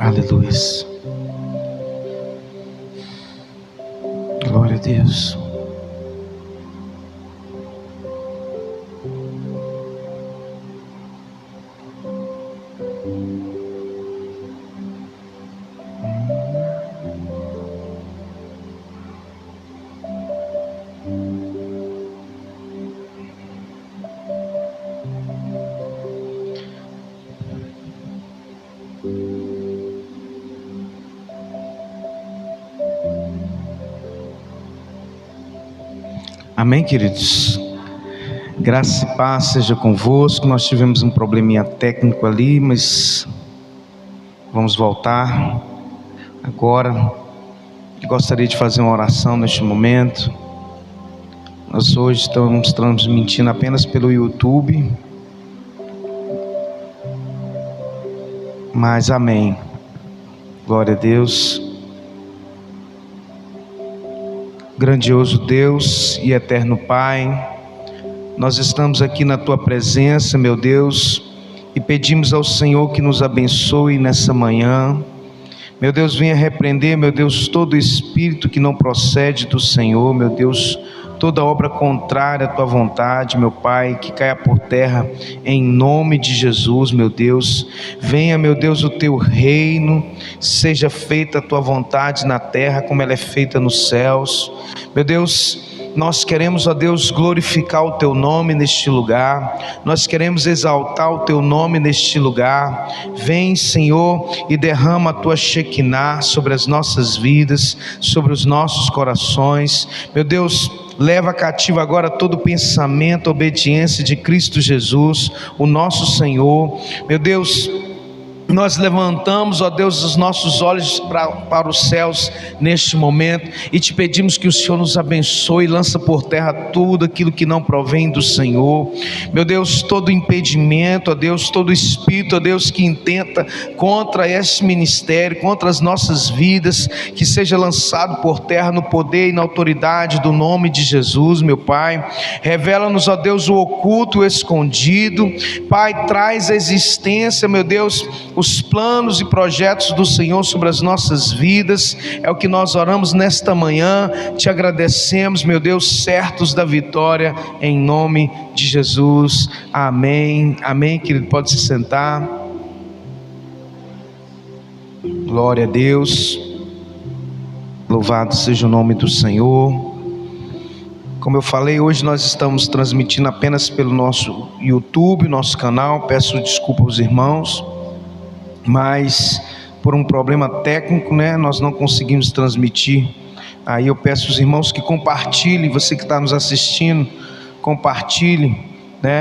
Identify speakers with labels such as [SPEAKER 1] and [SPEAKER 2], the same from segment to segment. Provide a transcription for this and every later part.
[SPEAKER 1] Aleluia. Glória a Deus. Amém, queridos? Graça e paz seja convosco. Nós tivemos um probleminha técnico ali, mas vamos voltar agora. Eu gostaria de fazer uma oração neste momento. Nós hoje estamos transmitindo apenas pelo YouTube, mas amém. Glória a Deus. Grandioso Deus e eterno Pai, nós estamos aqui na Tua presença, meu Deus, e pedimos ao Senhor que nos abençoe nessa manhã. Meu Deus, venha repreender, meu Deus, todo espírito que não procede do Senhor, meu Deus, toda obra contrária à Tua vontade, meu Pai, que caia por terra em nome de Jesus, meu Deus. Venha, meu Deus, o Teu reino, seja feita a Tua vontade na terra como ela é feita nos céus. Meu Deus, nós queremos, ó Deus, glorificar o Teu nome neste lugar, nós queremos exaltar o Teu nome neste lugar. Vem, Senhor, e derrama a Tua Shekinah sobre as nossas vidas, sobre os nossos corações. Meu Deus, leva cativo agora todo pensamento, obediência de Cristo Jesus, o nosso Senhor. Meu Deus, nós levantamos, ó Deus, os nossos olhos para os céus neste momento e te pedimos que o Senhor nos abençoe, lança por terra tudo aquilo que não provém do Senhor. Meu Deus, todo impedimento, ó Deus, todo espírito, ó Deus, que intenta contra esse ministério, contra as nossas vidas, que seja lançado por terra no poder e na autoridade do nome de Jesus, meu Pai. Revela-nos, ó Deus, o oculto, o escondido. Pai, traz à existência, meu Deus, os planos e projetos do Senhor sobre as nossas vidas. É o que nós oramos nesta manhã, te agradecemos, meu Deus, certos da vitória, em nome de Jesus, amém, amém. Querido, pode se sentar. Glória a Deus, louvado seja o nome do Senhor. Como eu falei, hoje nós estamos transmitindo apenas pelo nosso YouTube, nosso canal. Peço desculpa aos irmãos, mas por um problema técnico, nós não conseguimos transmitir. Aí eu peço aos irmãos que compartilhem, você que está nos assistindo, compartilhe,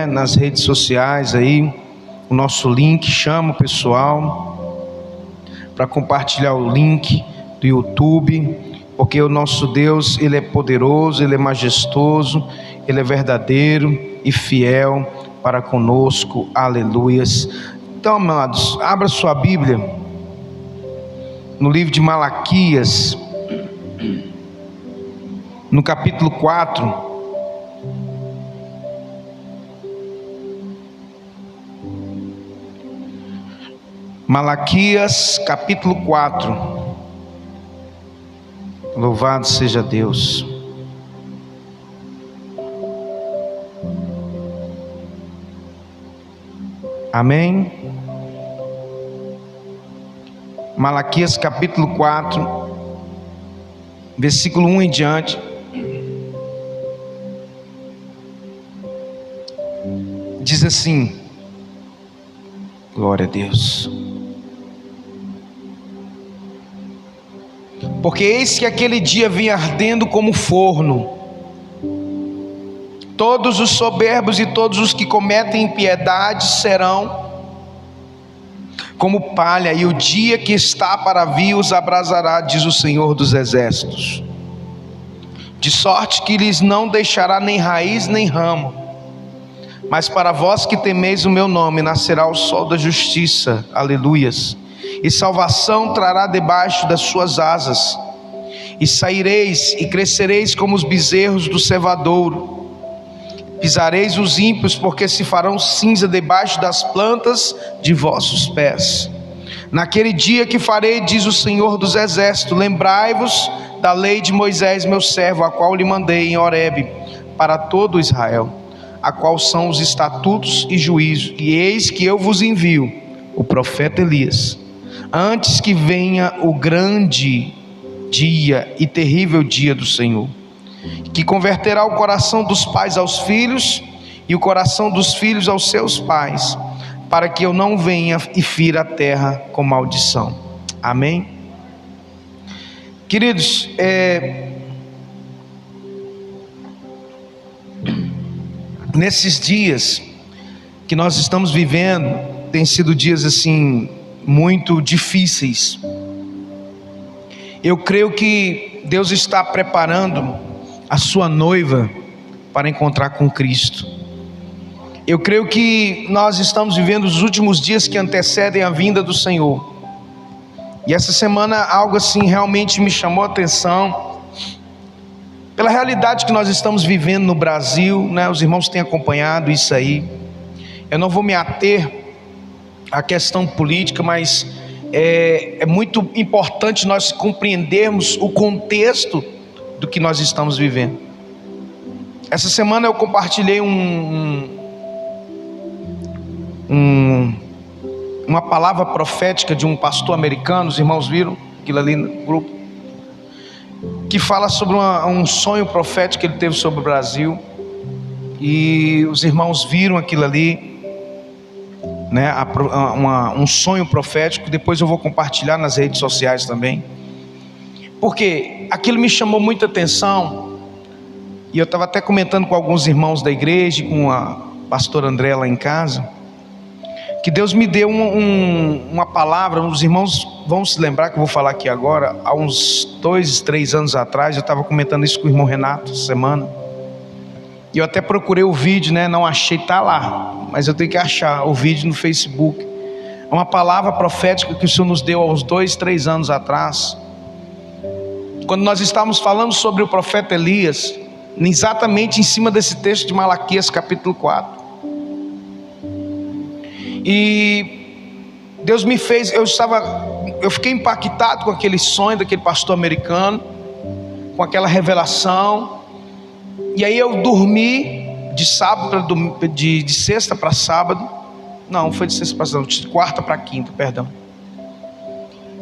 [SPEAKER 1] nas redes sociais aí, o nosso link, chama o pessoal para compartilhar o link do YouTube, porque o nosso Deus, Ele é poderoso, Ele é majestoso, Ele é verdadeiro e fiel para conosco, aleluias. Então, amados, abra sua Bíblia no livro de Malaquias, no capítulo 4. Malaquias, capítulo 4. Louvado seja Deus. Amém. Malaquias capítulo 4, versículo 1 em diante. Diz assim: glória a Deus. Porque eis que aquele dia vinha ardendo como forno. Todos os soberbos e todos os que cometem impiedade serão como palha, e o dia que está para vir os abrasará, diz o Senhor dos Exércitos. De sorte que lhes não deixará nem raiz nem ramo. Mas para vós que temeis o meu nome, nascerá o sol da justiça, aleluias. E salvação trará debaixo das suas asas. E saireis e crescereis como os bezerros do cevadouro. Pisareis os ímpios, porque se farão cinza debaixo das plantas de vossos pés. Naquele dia que farei, diz o Senhor dos Exércitos, lembrai-vos da lei de Moisés, meu servo, a qual lhe mandei em Horebe, para todo Israel, a qual são os estatutos e juízos. E eis que eu vos envio o profeta Elias, antes que venha o grande dia e terrível dia do Senhor, que converterá o coração dos pais aos filhos e o coração dos filhos aos seus pais, para que eu não venha e fira a terra com maldição. Amém? Queridos, nesses dias que nós estamos vivendo, tem sido dias assim muito difíceis. Eu creio que Deus está preparando a sua noiva para encontrar com Cristo. Eu creio que nós estamos vivendo os últimos dias que antecedem a vinda do Senhor. E essa semana algo assim realmente me chamou a atenção, pela realidade que nós estamos vivendo no Brasil, né? Os irmãos têm acompanhado isso aí. Eu não vou me ater à questão política, mas é muito importante nós compreendermos o contexto do que nós estamos vivendo. Essa semana eu compartilhei uma palavra profética de um pastor americano. Os irmãos viram aquilo ali no grupo, que fala sobre um sonho profético que ele teve sobre o Brasil. E os irmãos viram aquilo ali, né? Um sonho profético. Depois eu vou compartilhar nas redes sociais também, porque aquilo me chamou muita atenção. E eu estava até comentando com alguns irmãos da igreja, com a pastora André lá em casa, que Deus me deu uma palavra. Os irmãos vão se lembrar que eu vou falar aqui agora. Há uns 2, 3 anos atrás, eu estava comentando isso com o irmão Renato essa semana, e eu até procurei o vídeo, né? Não achei, está lá, mas eu tenho que achar o vídeo no Facebook. É uma palavra profética que o Senhor nos deu há uns 2, 3 anos atrás, quando nós estávamos falando sobre o profeta Elias, exatamente em cima desse texto de Malaquias capítulo 4. E Deus me fez, eu fiquei impactado com aquele sonho daquele pastor americano, com aquela revelação. E aí eu dormi de sexta para sábado. Não, foi de sexta para sábado, de quarta para quinta, perdão.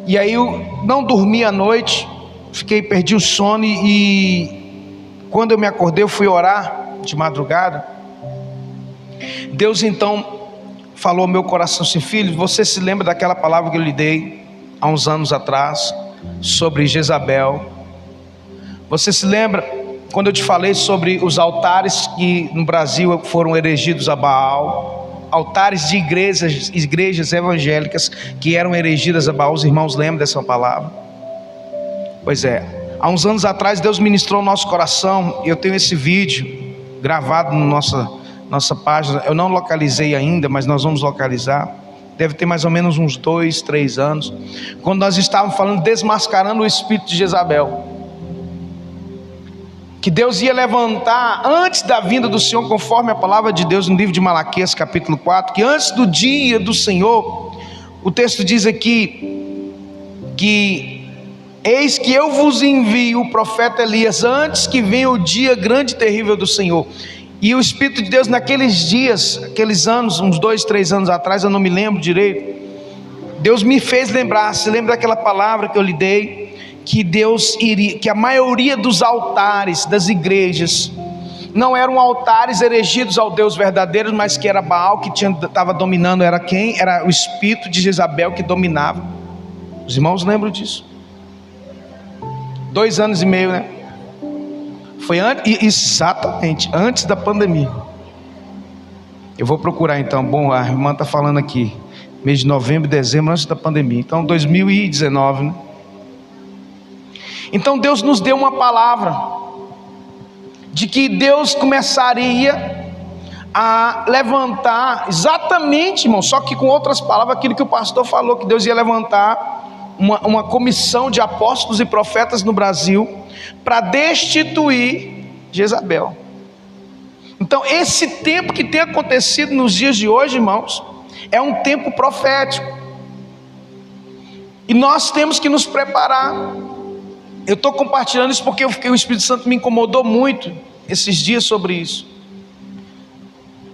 [SPEAKER 1] E aí eu não dormi à noite, perdi o sono, e quando eu me acordei, eu fui orar de madrugada. Deus então falou ao meu coração assim: filho, você se lembra daquela palavra que eu lhe dei há uns anos atrás sobre Jezabel? Você se lembra quando eu te falei sobre os altares que no Brasil foram erigidos a Baal? Altares de igrejas evangélicas que eram erigidas a Baal. Os irmãos lembram dessa palavra? Pois é, há uns anos atrás Deus ministrou o nosso coração. Eu tenho esse vídeo gravado na nossa página. Eu não localizei ainda, mas nós vamos localizar. Deve ter mais ou menos uns 2, 3 anos, quando nós estávamos falando, desmascarando o espírito de Jezabel, que Deus ia levantar antes da vinda do Senhor, conforme a palavra de Deus no livro de Malaquias capítulo 4, que antes do dia do Senhor, o texto diz aqui, que eis que eu vos envio o profeta Elias, antes que venha o dia grande e terrível do Senhor. E o Espírito de Deus naqueles dias, aqueles anos, uns 2, 3 anos atrás, eu não me lembro direito, Deus me fez lembrar. Se lembra daquela palavra que eu lhe dei, que Deus iria, que a maioria dos altares das igrejas não eram altares erigidos ao Deus verdadeiro, mas que era Baal que estava dominando. Era quem? Era o espírito de Jezabel que dominava. Os irmãos lembram disso? 2 anos e meio, né? Foi exatamente antes da pandemia. Eu vou procurar então. Bom, a irmã está falando aqui, mês de novembro e dezembro, antes da pandemia. Então 2019, né? Então Deus nos deu uma palavra de que Deus começaria a levantar, exatamente, irmão, só que com outras palavras, aquilo que o pastor falou, que Deus ia levantar uma comissão de apóstolos e profetas no Brasil para destituir Jezabel. Então esse tempo que tem acontecido nos dias de hoje, irmãos, é um tempo profético. E nós temos que nos preparar. Eu estou compartilhando isso porque o Espírito Santo me incomodou muito esses dias sobre isso.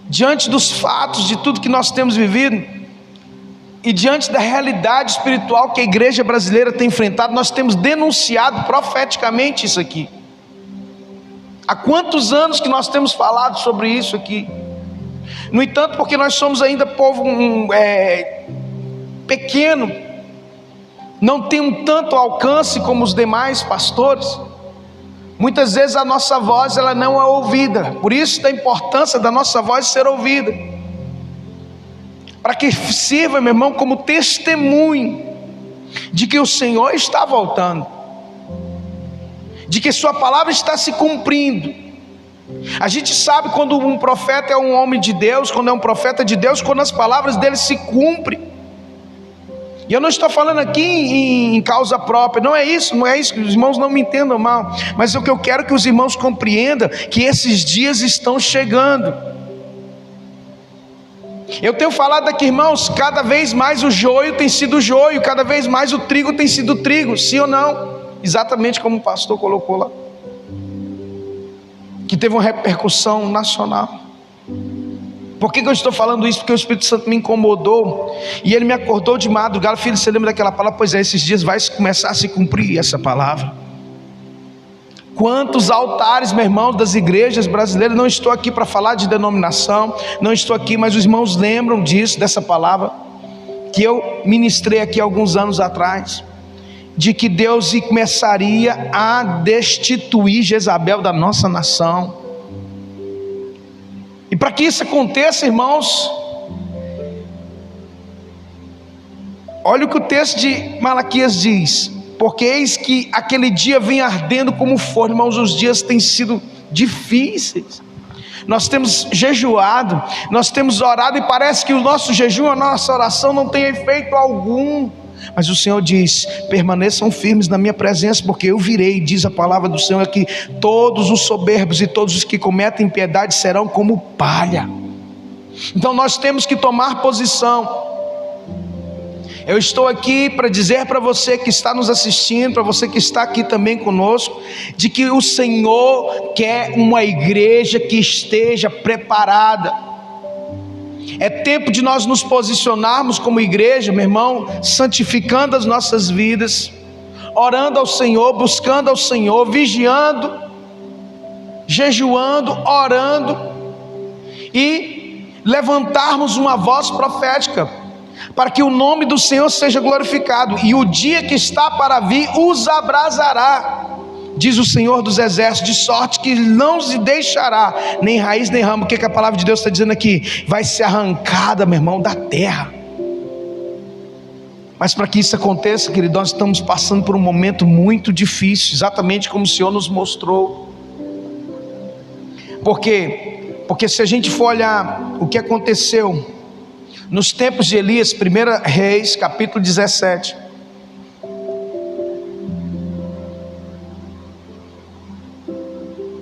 [SPEAKER 1] Diante dos fatos de tudo que nós temos vivido, e diante da realidade espiritual que a igreja brasileira tem enfrentado, nós temos denunciado profeticamente isso aqui. Há quantos anos que nós temos falado sobre isso aqui? No entanto, porque nós somos ainda povo pequeno, não tem um tanto alcance como os demais pastores, muitas vezes a nossa voz ela não é ouvida. Por isso da importância da nossa voz ser ouvida, para que sirva, meu irmão, como testemunho de que o Senhor está voltando, de que sua palavra está se cumprindo. A gente sabe quando um profeta é um homem de Deus, quando é um profeta de Deus, quando as palavras dele se cumprem. E eu não estou falando aqui em causa própria, não é isso, os irmãos não me entendam mal, mas o que eu quero que os irmãos compreendam, que esses dias estão chegando. Eu tenho falado aqui, irmãos, cada vez mais o joio tem sido joio, cada vez mais o trigo tem sido trigo, sim ou não? Exatamente como o pastor colocou lá, que teve uma repercussão nacional. Por que eu estou falando isso? Porque o Espírito Santo me incomodou, e ele me acordou de madrugada. Filho, você lembra daquela palavra? Pois é, esses dias vai começar a se cumprir essa palavra. Quantos altares, meu irmão, das igrejas brasileiras, não estou aqui para falar de denominação, não estou aqui, mas os irmãos lembram disso, dessa palavra, que eu ministrei aqui alguns anos atrás, de que Deus começaria a destituir Jezabel da nossa nação. E para que isso aconteça, irmãos, olha o que o texto de Malaquias diz: porque eis que aquele dia vem ardendo como forno. Irmãos, os dias têm sido difíceis, nós temos jejuado, nós temos orado, e parece que o nosso jejum, a nossa oração não tem efeito algum. Mas o Senhor diz: permaneçam firmes na minha presença, porque eu virei. Diz a palavra do Senhor aqui: todos os soberbos e todos os que cometem impiedade serão como palha. Então nós temos que tomar posição. Eu estou aqui para dizer para você que está nos assistindo, para você que está aqui também conosco, de que o Senhor quer uma igreja que esteja preparada. É tempo de nós nos posicionarmos como igreja, meu irmão, santificando as nossas vidas, orando ao Senhor, buscando ao Senhor, vigiando, jejuando, orando, e levantarmos uma voz profética, para que o nome do Senhor seja glorificado, e o dia que está para vir os abrasará, diz o Senhor dos exércitos, de sorte que não se deixará nem raiz nem ramo. O que a palavra de Deus está dizendo aqui? Vai ser arrancada, meu irmão, da terra. Mas para que isso aconteça, querido, nós estamos passando por um momento muito difícil, exatamente como o Senhor nos mostrou. Por quê? Porque se a gente for olhar o que aconteceu nos tempos de Elias, 1 Reis, capítulo 17,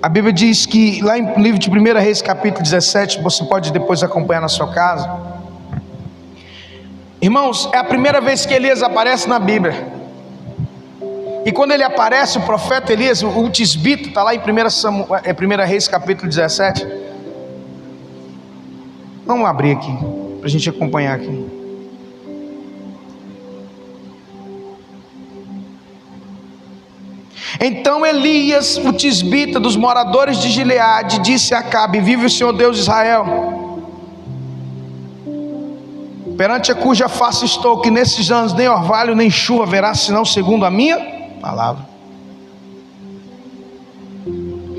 [SPEAKER 1] a Bíblia diz que lá no livro de 1 Reis, capítulo 17, você pode depois acompanhar na sua casa. Irmãos, é a primeira vez que Elias aparece na Bíblia. E quando ele aparece, o profeta Elias, o tisbita, está lá em 1 Reis, capítulo 17. Vamos abrir aqui, para a gente acompanhar aqui. Então Elias, o tisbita dos moradores de Gileade, disse a Acabe: vive o Senhor Deus de Israel, perante a cuja face estou, que nesses anos nem orvalho nem chuva haverá, senão segundo a minha palavra.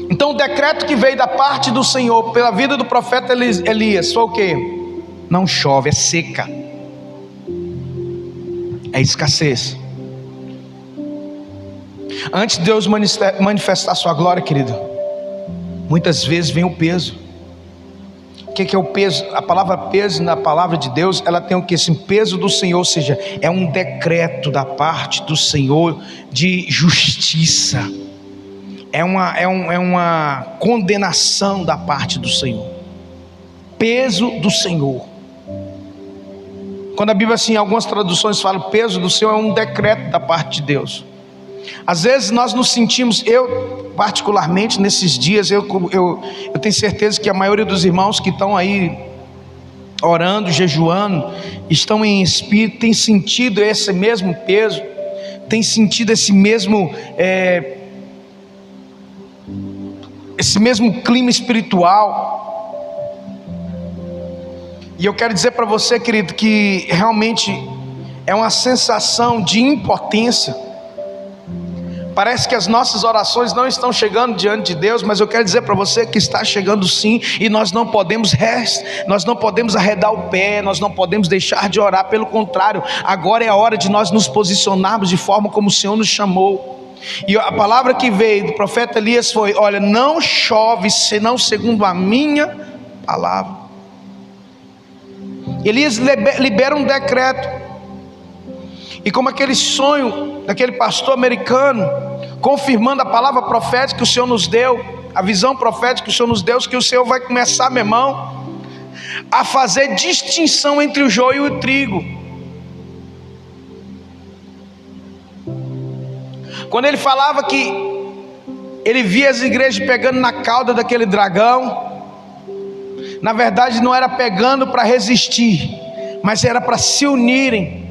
[SPEAKER 1] Então o decreto que veio da parte do Senhor pela vida do profeta Elias foi o quê? Não chove, é seca, é escassez. Antes de Deus manifestar sua glória, querido, muitas vezes vem o peso. O que é o peso? A palavra peso na palavra de Deus, ela tem o que? Esse peso do Senhor, ou seja, é um decreto da parte do Senhor de justiça, é uma condenação da parte do Senhor. Peso do Senhor. Quando a Bíblia, assim, em algumas traduções fala o peso do Senhor, é um decreto da parte de Deus. Às vezes nós nos sentimos, eu particularmente nesses dias, eu tenho certeza que a maioria dos irmãos que estão aí orando, jejuando, estão em espírito, tem sentido esse mesmo peso, tem sentido esse mesmo clima espiritual. E eu quero dizer para você, querido, que realmente é uma sensação de impotência. Parece que as nossas orações não estão chegando diante de Deus, mas eu quero dizer para você que está chegando sim, e nós não podemos arredar o pé, nós não podemos deixar de orar. Pelo contrário, agora é a hora de nós nos posicionarmos de forma como o Senhor nos chamou. E a palavra que veio do profeta Elias foi: olha, não chove senão segundo a minha palavra. Elias libera um decreto, e como aquele sonho daquele pastor americano, confirmando a palavra profética que o Senhor nos deu, a visão profética que o Senhor nos deu, que o Senhor vai começar, meu irmão, a fazer distinção entre o joio e o trigo. Quando ele falava que ele via as igrejas pegando na cauda daquele dragão, na verdade não era pegando para resistir, mas era para se unirem,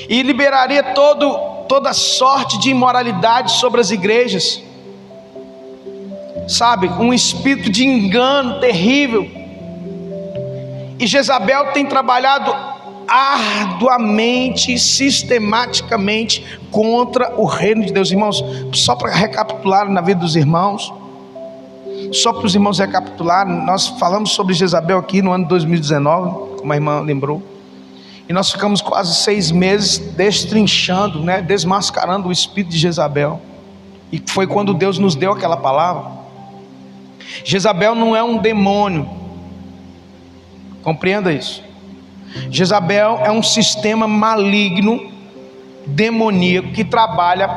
[SPEAKER 1] e liberaria toda sorte de imoralidade sobre as igrejas, sabe, um espírito de engano terrível. E Jezabel tem trabalhado arduamente, sistematicamente contra o reino de Deus. Irmãos, só para recapitular na vida dos irmãos, só para os irmãos recapitularem, nós falamos sobre Jezabel aqui no ano de 2019, como a irmã lembrou, e nós ficamos quase 6 meses destrinchando, desmascarando o espírito de Jezabel, e foi quando Deus nos deu aquela palavra. Jezabel não é um demônio, compreenda isso. Jezabel é um sistema maligno, demoníaco, que trabalha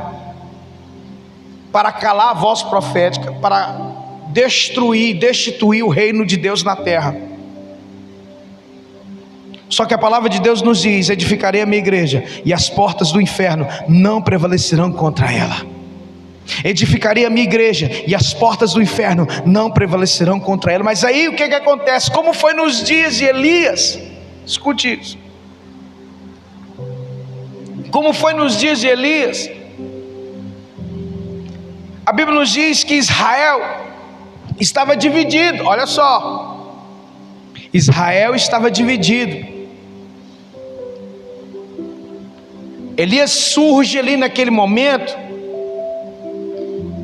[SPEAKER 1] para calar a voz profética, para destituir o reino de Deus na terra. Só que a palavra de Deus nos diz: edificarei a minha igreja, e as portas do inferno não prevalecerão contra ela. Edificarei a minha igreja, e as portas do inferno não prevalecerão contra ela. Mas aí o que acontece? Como foi nos dias de Elias? Escute isso. Como foi nos dias de Elias? A Bíblia nos diz que Israel estava dividido. Olha só, Israel estava dividido. Elias surge ali naquele momento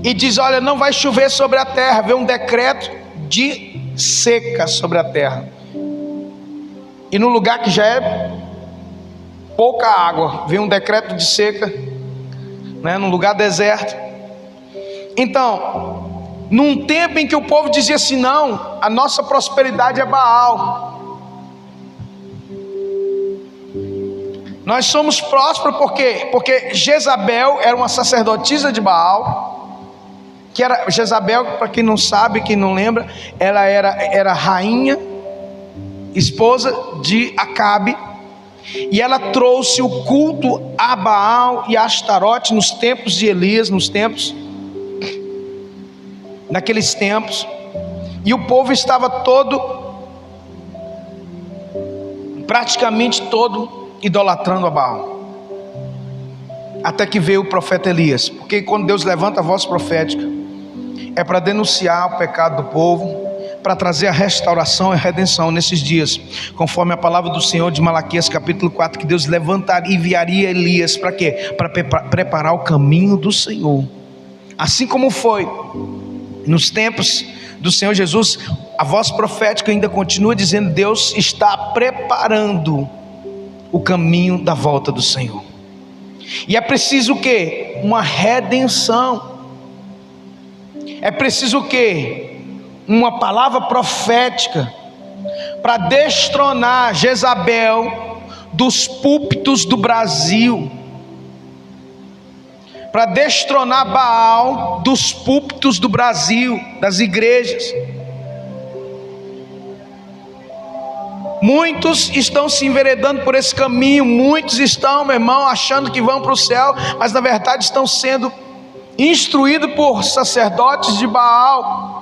[SPEAKER 1] e diz: olha, não vai chover sobre a terra. Vem um decreto de seca sobre a terra, e no lugar que já é pouca água, vem um decreto de seca, num lugar deserto. Então, num tempo em que o povo dizia assim: não, a nossa prosperidade é Baal, nós somos prósperos. Por quê? Porque Jezabel era uma sacerdotisa de Baal, que era Jezabel, para quem não sabe, quem não lembra, ela era rainha, esposa de Acabe, e ela trouxe o culto a Baal e a Astarote nos tempos de Elias, naqueles tempos, e o povo estava praticamente todo idolatrando a Baal, até que veio o profeta Elias. Porque quando Deus levanta a voz profética, é para denunciar o pecado do povo, para trazer a restauração e a redenção nesses dias, conforme a palavra do Senhor de Malaquias capítulo 4, que Deus levantaria e enviaria Elias para quê? Para preparar o caminho do Senhor. Assim como foi nos tempos do Senhor Jesus, a voz profética ainda continua dizendo: Deus está preparando o caminho da volta do Senhor. E é preciso o quê? Uma redenção. É preciso o quê? Uma palavra profética para destronar Jezabel dos púlpitos do Brasil, para destronar Baal dos púlpitos do Brasil, das igrejas. Muitos estão se enveredando por esse caminho, muitos estão, meu irmão, achando que vão para o céu, mas na verdade estão sendo instruídos por sacerdotes de Baal.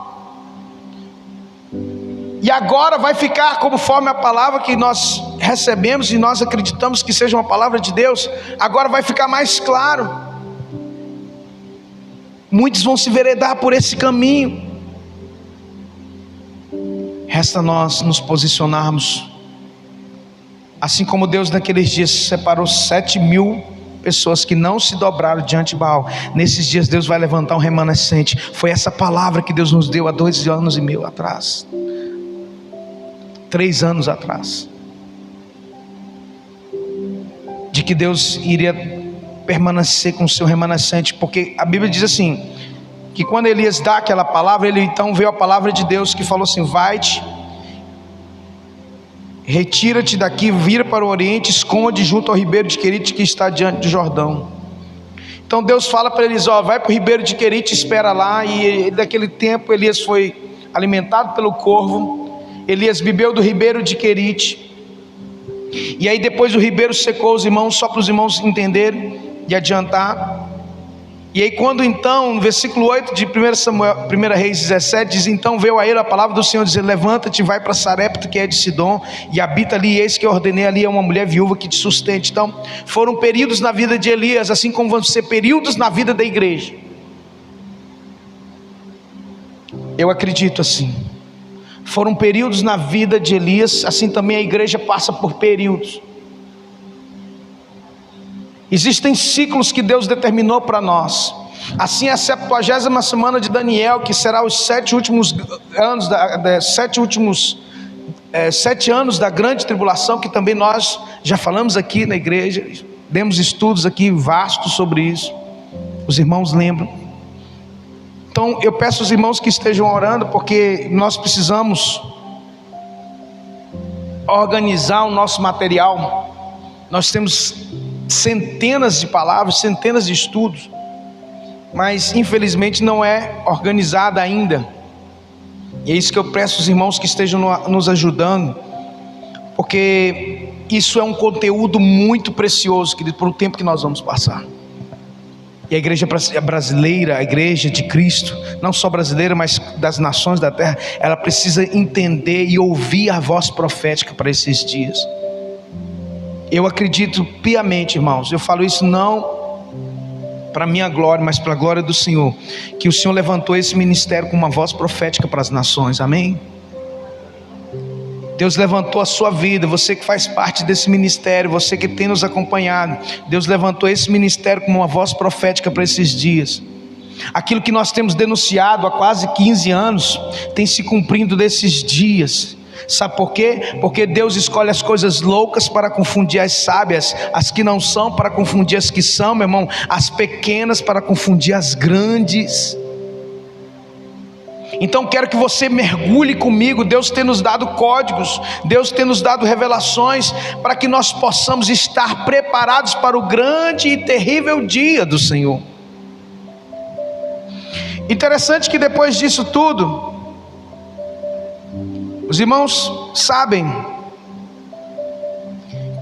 [SPEAKER 1] E agora vai ficar, conforme a palavra que nós recebemos e nós acreditamos que seja uma palavra de Deus, agora vai ficar mais claro. Muitos vão se enveredar por esse caminho. Resta nós nos posicionarmos, assim como Deus naqueles dias separou 7.000 pessoas que não se dobraram diante de Baal. Nesses dias Deus vai levantar um remanescente. Foi essa palavra que Deus nos deu há 2 anos e meio atrás, 3 anos atrás, de que Deus iria permanecer com o seu remanescente, porque a Bíblia diz assim, que quando Elias dá aquela palavra, ele então veio a palavra de Deus que falou assim: vai-te, retira-te daqui, vira para o oriente, esconde junto ao ribeiro de Querite que está diante do Jordão. Então Deus fala para eles: ó, vai para o ribeiro de Querite, espera lá. E daquele tempo Elias foi alimentado pelo corvo, Elias bebeu do ribeiro de Querite, e aí depois o ribeiro secou, os irmãos, só para os irmãos entenderem e adiantar. E aí quando então, no versículo 8 de 1 Reis 17, diz: então veio a ele a palavra do Senhor, dizendo: levanta-te, vai para Sarepta, que é de Sidom, e habita ali, e eis que eu ordenei ali a uma mulher viúva que te sustente. Então foram períodos na vida de Elias, assim como vão ser períodos na vida da igreja. Eu acredito assim, foram períodos na vida de Elias, assim também a igreja passa por períodos. Existem ciclos que Deus determinou para nós. Assim a 70ª semana de Daniel, que será os 7 últimos anos 7 anos da grande tribulação, que também nós já falamos aqui na igreja, demos estudos aqui vastos sobre isso, os irmãos lembram. Então eu peço aos irmãos que estejam orando, porque nós precisamos organizar o nosso material. Nós temos centenas de palavras, centenas de estudos, mas infelizmente não é organizada ainda. E é isso que eu peço aos irmãos que estejam nos ajudando, porque isso é um conteúdo muito precioso, querido, para o tempo que nós vamos passar. E a igreja brasileira, a igreja de Cristo, não só brasileira, mas das nações da terra, ela precisa entender e ouvir a voz profética para esses dias. Eu acredito piamente, irmãos, eu falo isso não para minha glória, mas para a glória do Senhor, que o Senhor levantou esse ministério com uma voz profética para as nações, amém? Deus levantou a sua vida, você que faz parte desse ministério, você que tem nos acompanhado, Deus levantou esse ministério com uma voz profética para esses dias. Aquilo que nós temos denunciado há quase 15 anos, tem se cumprindo nesses dias. Sabe por quê? Porque Deus escolhe as coisas loucas para confundir as sábias, as que não são para confundir as que são, meu irmão, as pequenas para confundir as grandes. Então quero que você mergulhe comigo. Deus tem nos dado códigos, Deus tem nos dado revelações, para que nós possamos estar preparados para o grande e terrível dia do Senhor. Interessante que depois disso tudo, os irmãos sabem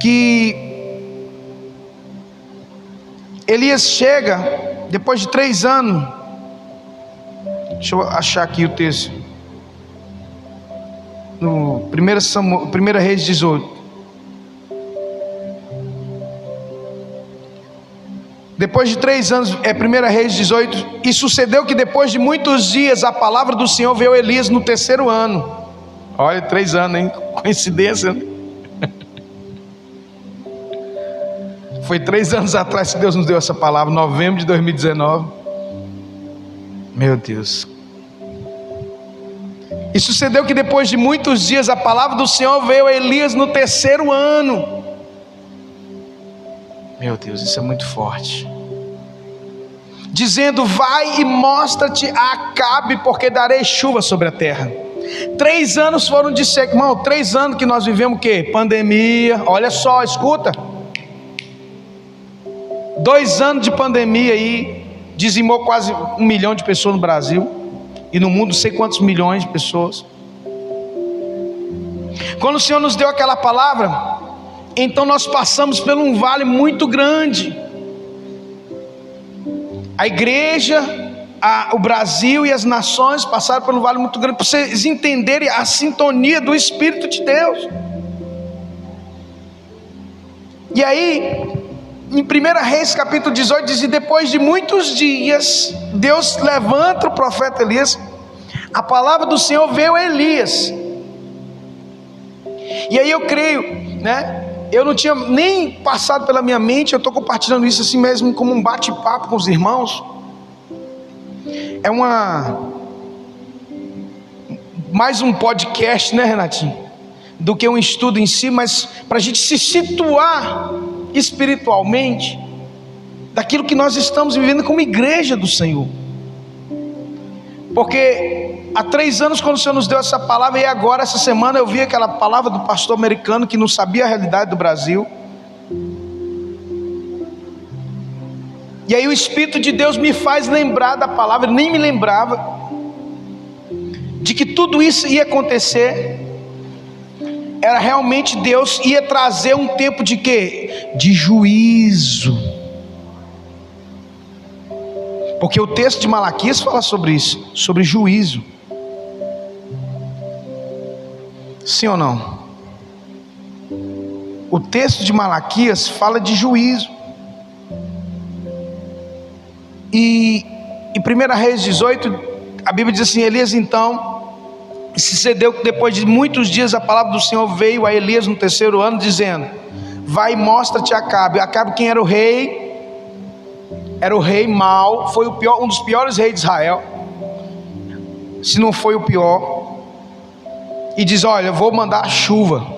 [SPEAKER 1] que Elias chega depois de 3 anos. Deixa eu achar aqui o texto. No 1 Reis 18. Depois de 3 anos, 1 Reis 18. E sucedeu que depois de muitos dias a palavra do Senhor veio a Elias no 3º ano. Olha, 3 anos, hein? Coincidência, né? Foi 3 anos atrás que Deus nos deu essa palavra, novembro de 2019. Meu Deus. E sucedeu que depois de muitos dias a palavra do Senhor veio a Elias no 3º ano. Meu Deus, isso é muito forte. Dizendo: vai e mostra-te a Acabe, porque darei chuva sobre a terra. 3 anos foram de seca, irmão. 3 anos que nós vivemos o quê? Pandemia. Olha só, escuta. 2 anos de pandemia aí, dizimou quase 1 milhão de pessoas no Brasil, e no mundo sei quantos milhões de pessoas. Quando o Senhor nos deu aquela palavra, então nós passamos por um vale muito grande. A igreja, o Brasil e as nações passaram por um vale muito grande, para vocês entenderem a sintonia do Espírito de Deus. E aí, em 1 Reis capítulo 18 diz: e depois de muitos dias, Deus levanta o profeta Elias. A palavra do Senhor veio a Elias. E aí eu creio, né? Eu não tinha nem passado pela minha mente, eu estou compartilhando isso assim mesmo, como um bate-papo com os irmãos. É mais um podcast, né, Renatinho? Do que um estudo em si, mas para a gente se situar espiritualmente daquilo que nós estamos vivendo como igreja do Senhor. Porque há 3 anos, quando o Senhor nos deu essa palavra, e agora essa semana eu vi aquela palavra do pastor americano que não sabia a realidade do Brasil. E aí o Espírito de Deus me faz lembrar da palavra, nem me lembrava de que tudo isso ia acontecer. Era realmente Deus ia trazer um tempo de quê? De juízo. Porque o texto de Malaquias fala sobre isso, sobre juízo. Sim ou não? O texto de Malaquias fala de juízo. E em 1 Reis 18, a Bíblia diz assim: Elias então sucedeu que depois de muitos dias a palavra do Senhor veio a Elias no 3º ano, dizendo: vai e mostra-te a Acabe. Acabe, quem era o rei? Era o rei mau, foi um dos piores reis de Israel, se não foi o pior. E diz: olha, eu vou mandar chuva.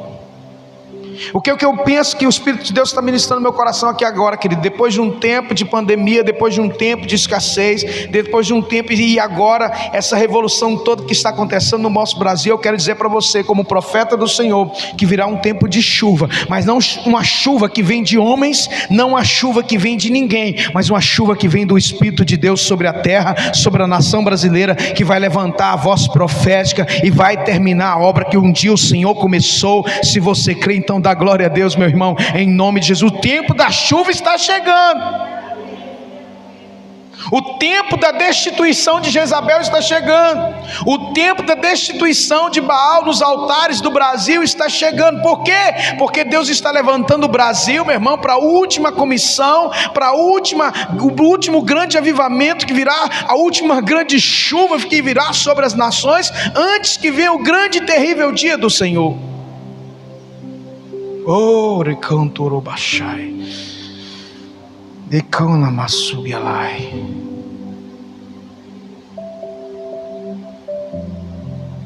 [SPEAKER 1] O que eu penso que o Espírito de Deus está ministrando no meu coração aqui agora, querido? Depois de um tempo de pandemia, depois de um tempo de escassez, depois de um tempo, e agora essa revolução toda que está acontecendo no nosso Brasil, eu quero dizer para você, como profeta do Senhor, que virá um tempo de chuva, mas não uma chuva que vem de homens, não uma chuva que vem de ninguém, mas uma chuva que vem do Espírito de Deus sobre a terra, sobre a nação brasileira, que vai levantar a voz profética e vai terminar a obra que um dia o Senhor começou. Se você crê, então dá glória a Deus, meu irmão, em nome de Jesus. O tempo da chuva está chegando. O tempo da destituição de Jezabel está chegando. O tempo da destituição de Baal nos altares do Brasil está chegando. Por quê? Porque Deus está levantando o Brasil, meu irmão, para a última comissão, para o último grande avivamento que virá, a última grande chuva que virá sobre as nações, antes que venha o grande e terrível dia do Senhor. Oh, recantoro bachai, decana masubialai.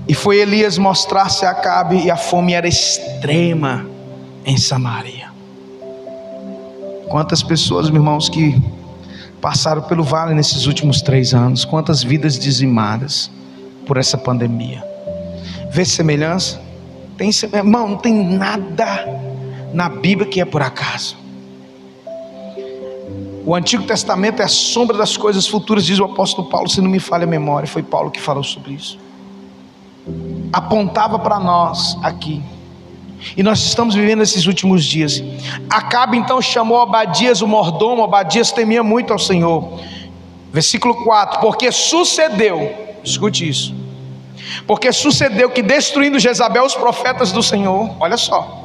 [SPEAKER 1] E foi Elias mostrar-se a Acabe, e a fome era extrema em Samaria. Quantas pessoas, meus irmãos, que passaram pelo vale nesses últimos 3 anos, quantas vidas dizimadas por essa pandemia. Vê semelhança? Irmão, não tem nada na Bíblia que é por acaso. O Antigo Testamento é a sombra das coisas futuras, diz o apóstolo Paulo, se não me falha a memória. Foi Paulo que falou sobre isso. Apontava para nós aqui, e nós estamos vivendo esses últimos dias. Acabe então chamou Obadias, o mordomo. Obadias temia muito ao Senhor. Versículo 4: porque sucedeu, escute isso, porque sucedeu que, destruindo Jezabel os profetas do Senhor, olha só,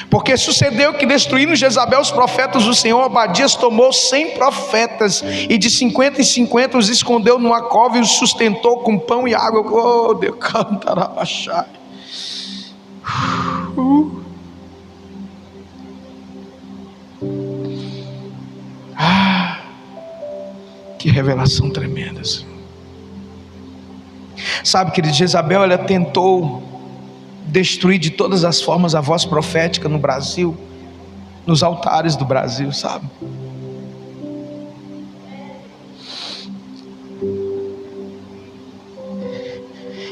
[SPEAKER 1] porque sucedeu que, destruindo Jezabel os profetas do Senhor, Obadias tomou 100 profetas, e de 50 em 50 os escondeu numa cova, e os sustentou com pão e água. Oh, Deus, cantarabachai. Que revelação tremenda, Senhor. Sabe, querido, Jezabel, ela tentou destruir de todas as formas a voz profética no Brasil, nos altares do Brasil, sabe?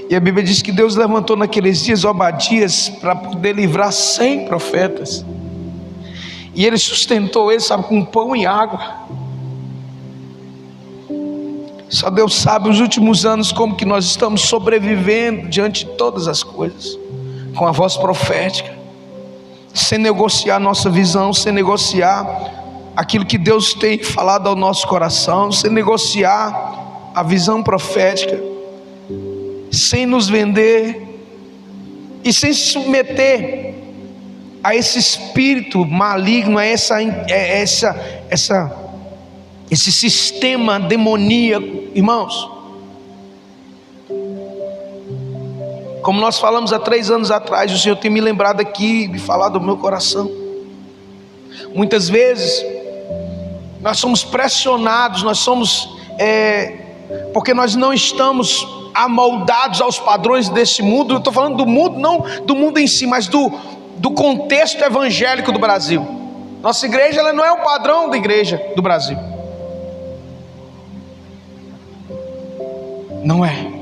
[SPEAKER 1] E a Bíblia diz que Deus levantou naqueles dias Obadias para poder livrar 100 profetas, e ele sustentou eles, sabe, com pão e água. Só Deus sabe os últimos anos como que nós estamos sobrevivendo diante de todas as coisas. com a voz profética, sem negociar nossa visão, sem negociar aquilo que Deus tem falado ao nosso coração, sem negociar a visão profética, sem nos vender e sem se submeter a esse espírito maligno, a esse sistema demoníaco. Irmãos, como nós falamos há 3 anos atrás, o Senhor tem me lembrado aqui, me falado do meu coração. Muitas vezes nós somos pressionados, porque nós não estamos amoldados aos padrões desse mundo. Eu estou falando do mundo, não do mundo em si, mas do contexto evangélico do Brasil. Nossa igreja, ela não é o padrão da igreja do Brasil. Não é.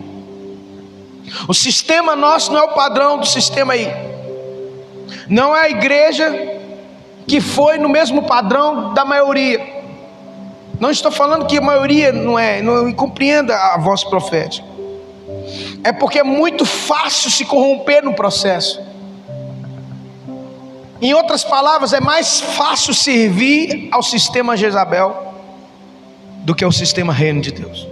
[SPEAKER 1] O sistema nosso não é o padrão do sistema aí. Não é a igreja que foi no mesmo padrão da maioria. Não estou falando que a maioria não compreenda a voz profética. É porque é muito fácil se corromper no processo. Em outras palavras, é mais fácil servir ao sistema Jezabel do que ao sistema reino de Deus.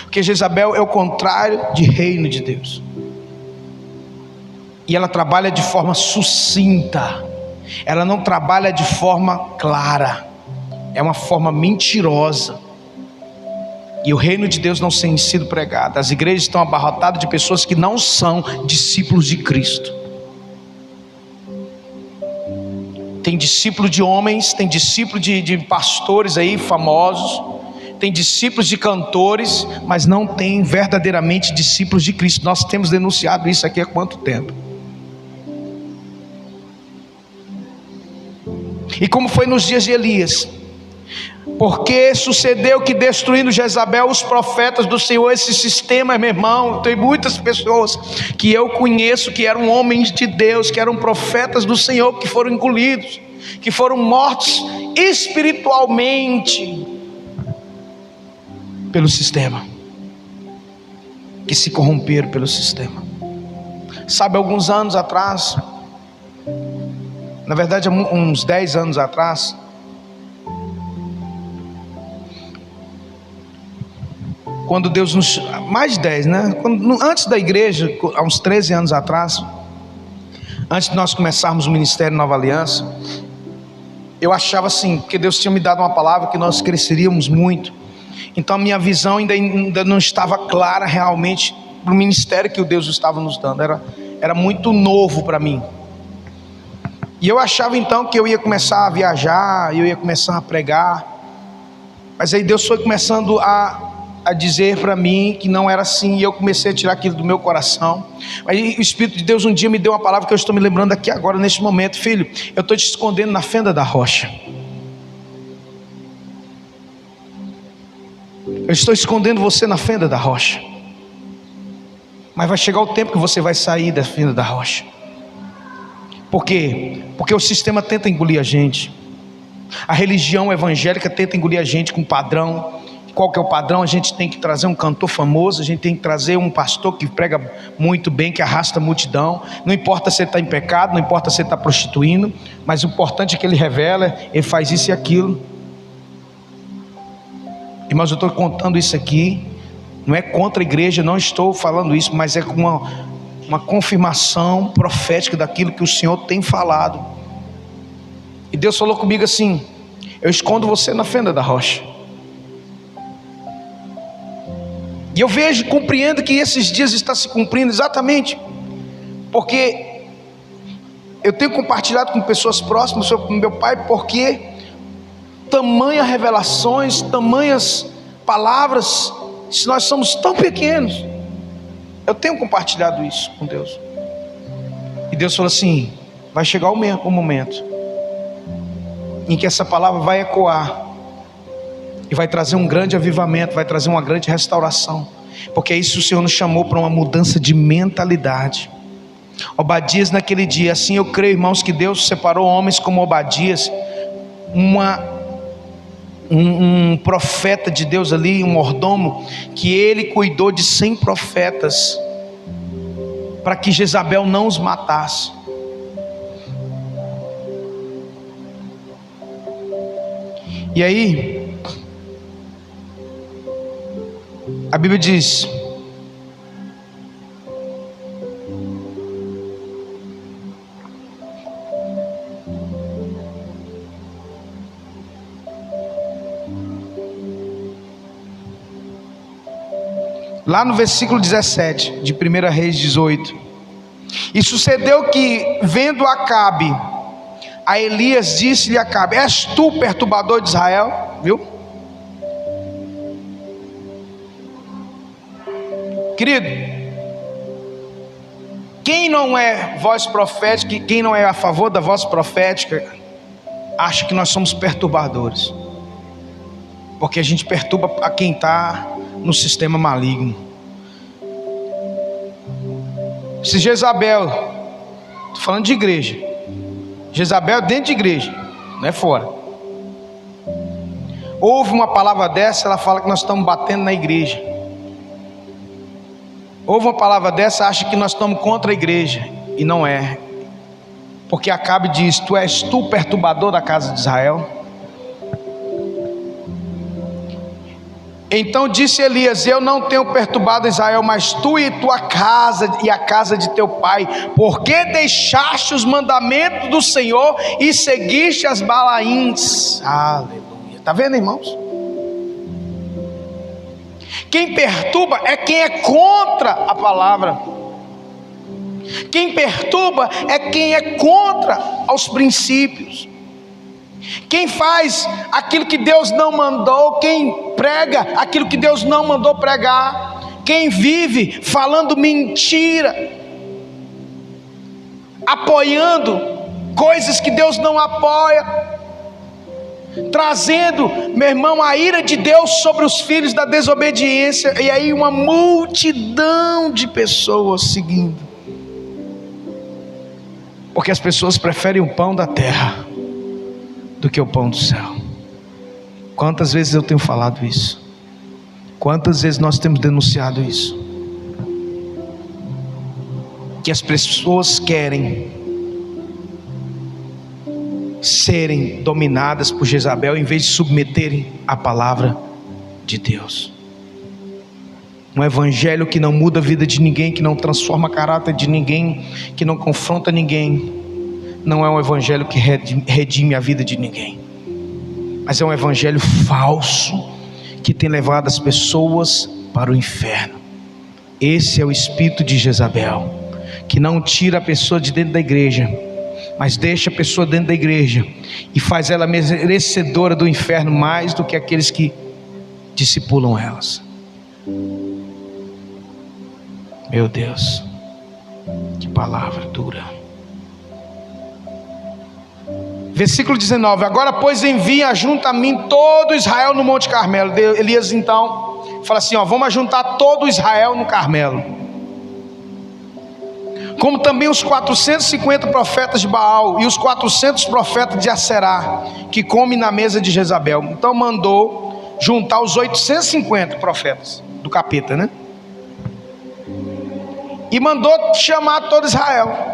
[SPEAKER 1] Porque Jezabel é o contrário de reino de Deus. E ela trabalha de forma sucinta. Ela não trabalha de forma clara. É uma forma mentirosa. E o reino de Deus não tem sido pregado. As igrejas estão abarrotadas de pessoas que não são discípulos de Cristo. Tem discípulo de homens, tem discípulo de pastores aí famosos, tem discípulos de cantores, mas não tem verdadeiramente discípulos de Cristo. Nós temos denunciado isso aqui há quanto tempo? E como foi nos dias de Elias? Porque sucedeu que, destruindo Jezabel os profetas do Senhor, esse sistema, meu irmão, tem muitas pessoas que eu conheço que eram homens de Deus, que eram profetas do Senhor, que foram engolidos, que foram mortos espiritualmente pelo sistema, que se corromperam pelo sistema. Sabe, alguns anos atrás, na verdade uns 10 anos atrás, quando Deus nos... mais de 10, né? Antes da igreja, há uns 13 anos atrás, antes de nós começarmos o Ministério Nova Aliança, eu achava assim, porque Deus tinha me dado uma palavra que nós cresceríamos muito. Então a minha visão ainda não estava clara realmente para o ministério que o Deus estava nos dando. Era muito novo para mim. E eu achava então que eu ia começar a viajar, eu ia começar a pregar. Mas aí Deus foi começando a dizer para mim que não era assim, e eu comecei a tirar aquilo do meu coração. Aí o Espírito de Deus um dia me deu uma palavra que eu estou me lembrando aqui agora, neste momento. Filho, eu estou te escondendo na fenda da rocha. Eu estou escondendo você na fenda da rocha. Mas vai chegar o tempo que você vai sair da fenda da rocha. Por quê? Porque o sistema tenta engolir a gente. A religião evangélica tenta engolir a gente com padrão. Qual que é o padrão? A gente tem que trazer um cantor famoso, a gente tem que trazer um pastor que prega muito bem, que arrasta a multidão. Não importa se ele está em pecado, não importa se ele está prostituindo, mas o importante é que ele revela, ele faz isso e aquilo. Irmãos, eu estou contando isso aqui, não é contra a igreja, não estou falando isso, mas é uma confirmação profética daquilo que o Senhor tem falado. E Deus falou comigo assim: eu escondo você na fenda da rocha. E eu vejo, compreendo que esses dias está se cumprindo exatamente, porque eu tenho compartilhado com pessoas próximas sobre meu pai, porque tamanhas revelações, tamanhas palavras, se nós somos tão pequenos. Eu tenho compartilhado isso com Deus. E Deus falou assim: vai chegar o momento em que essa palavra vai ecoar e vai trazer um grande avivamento, vai trazer uma grande restauração, porque é isso que o Senhor nos chamou para, uma mudança de mentalidade. Obadias naquele dia, assim eu creio, irmãos, que Deus separou homens como Obadias, um profeta de Deus ali, um mordomo, que ele cuidou de 100 profetas, para que Jezabel não os matasse. E aí, a Bíblia diz: lá no versículo 17 de 1 Reis 18: e sucedeu que, vendo Acabe, a Elias disse-lhe a Acabe: és tu perturbador de Israel? Viu? Querido, quem não é voz profética, quem não é a favor da voz profética, acha que nós somos perturbadores, porque a gente perturba a quem está no sistema maligno. Se Jezabel, estou falando de igreja, Jezabel dentro de igreja, não é fora, ouve uma palavra dessa, ela fala que nós estamos batendo na igreja. Ouve uma palavra dessa, acha que nós estamos contra a igreja, e não é, porque Acabe diz: tu és tu perturbador da casa de Israel? Então disse Elias: eu não tenho perturbado Israel, mas tu e tua casa e a casa de teu pai, porque deixaste os mandamentos do Senhor e seguiste as Balaíns. Aleluia. Está vendo, irmãos? Quem perturba é quem é contra a palavra. Quem perturba é quem é contra aos princípios. Quem faz aquilo que Deus não mandou, quem prega aquilo que Deus não mandou pregar, quem vive falando mentira, apoiando coisas que Deus não apoia, trazendo, meu irmão, a ira de Deus sobre os filhos da desobediência, e aí uma multidão de pessoas seguindo, porque as pessoas preferem o pão da terra do que o pão do céu. Quantas vezes eu tenho falado isso? Quantas vezes nós temos denunciado isso? Que as pessoas querem serem dominadas por Jezabel em vez de submeterem a palavra de Deus. Um evangelho que não muda a vida de ninguém, que não transforma o caráter de ninguém, que não confronta ninguém, não é um evangelho que redime a vida de ninguém, mas é um evangelho falso que tem levado as pessoas para o inferno. Esse é o espírito de Jezabel, que não tira a pessoa de dentro da igreja, mas deixa a pessoa dentro da igreja e faz ela merecedora do inferno mais do que aqueles que discipulam elas. Meu Deus, que palavra dura. Versículo 19: agora pois envia junto a mim todo Israel no Monte Carmelo. Elias então fala assim: vamos ajuntar todo Israel no Carmelo, como também os 450 profetas de Baal e os 400 profetas de Aserá, que comem na mesa de Jezabel. Então mandou juntar os 850 profetas do capeta, né? E mandou chamar todo Israel.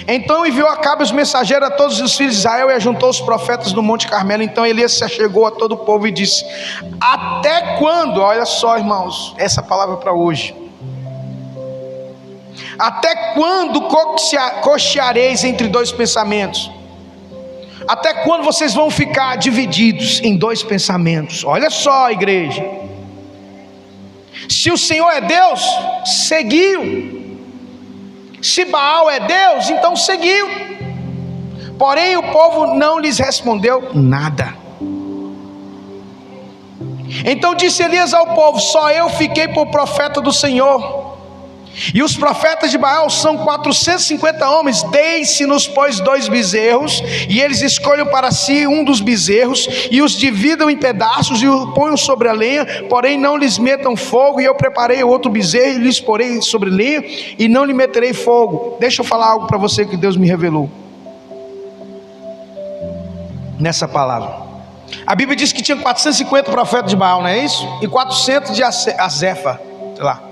[SPEAKER 1] Então enviou Acabe os mensageiros a todos os filhos de Israel e ajuntou os profetas no Monte Carmelo. Então Elias se achegou a todo o povo e disse: até quando, olha só, irmãos, essa palavra para hoje, até quando cocheareis entre dois pensamentos? Até quando vocês vão ficar divididos em dois pensamentos? Olha só, igreja, se o Senhor é Deus, seguiu. Se Baal é Deus, então seguiu. Porém o povo não lhes respondeu nada. Então disse Elias ao povo: só eu fiquei por profeta do Senhor, e os profetas de Baal são 450 homens. Deem-se-nos, pois, 2 bezerros, e eles escolham para si um dos bezerros, e os dividam em pedaços, e o ponham sobre a lenha, porém não lhes metam fogo. E eu preparei outro bezerro, e lhes porei sobre lenha, e não lhe meterei fogo. Deixa eu falar algo para você que Deus me revelou nessa palavra. A Bíblia diz que tinha 450 profetas de Baal, não é isso? E 400 de Azefa, sei lá.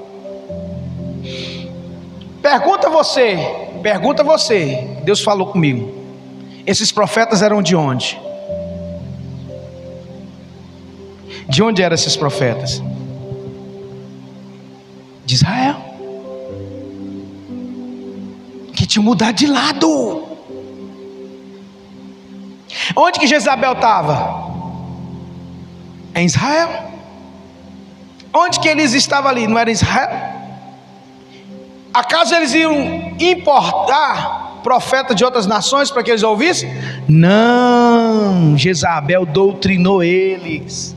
[SPEAKER 1] Pergunta você, Deus falou comigo, esses profetas eram de onde? De onde eram esses profetas? De Israel. Que te mudar de lado. Onde que Jezabel estava? Em Israel. Onde que eles estavam ali? Não era em Israel? Acaso eles iam importar profetas de outras nações para que eles ouvissem? Não, Jezabel doutrinou eles.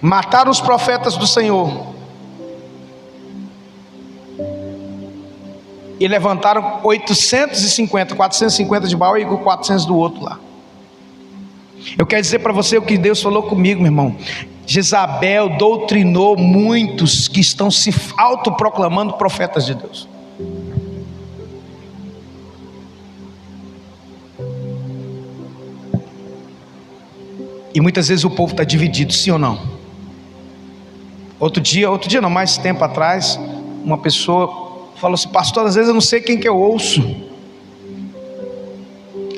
[SPEAKER 1] Mataram os profetas do Senhor e levantaram 450 de Baal e 400 do outro lá. Eu quero dizer para você o que Deus falou comigo, meu irmão. Jezabel doutrinou muitos que estão se autoproclamando profetas de Deus. E muitas vezes o povo está dividido, sim ou não? Outro dia não, mais tempo atrás, uma pessoa falou assim: pastor, às vezes eu não sei quem que eu ouço.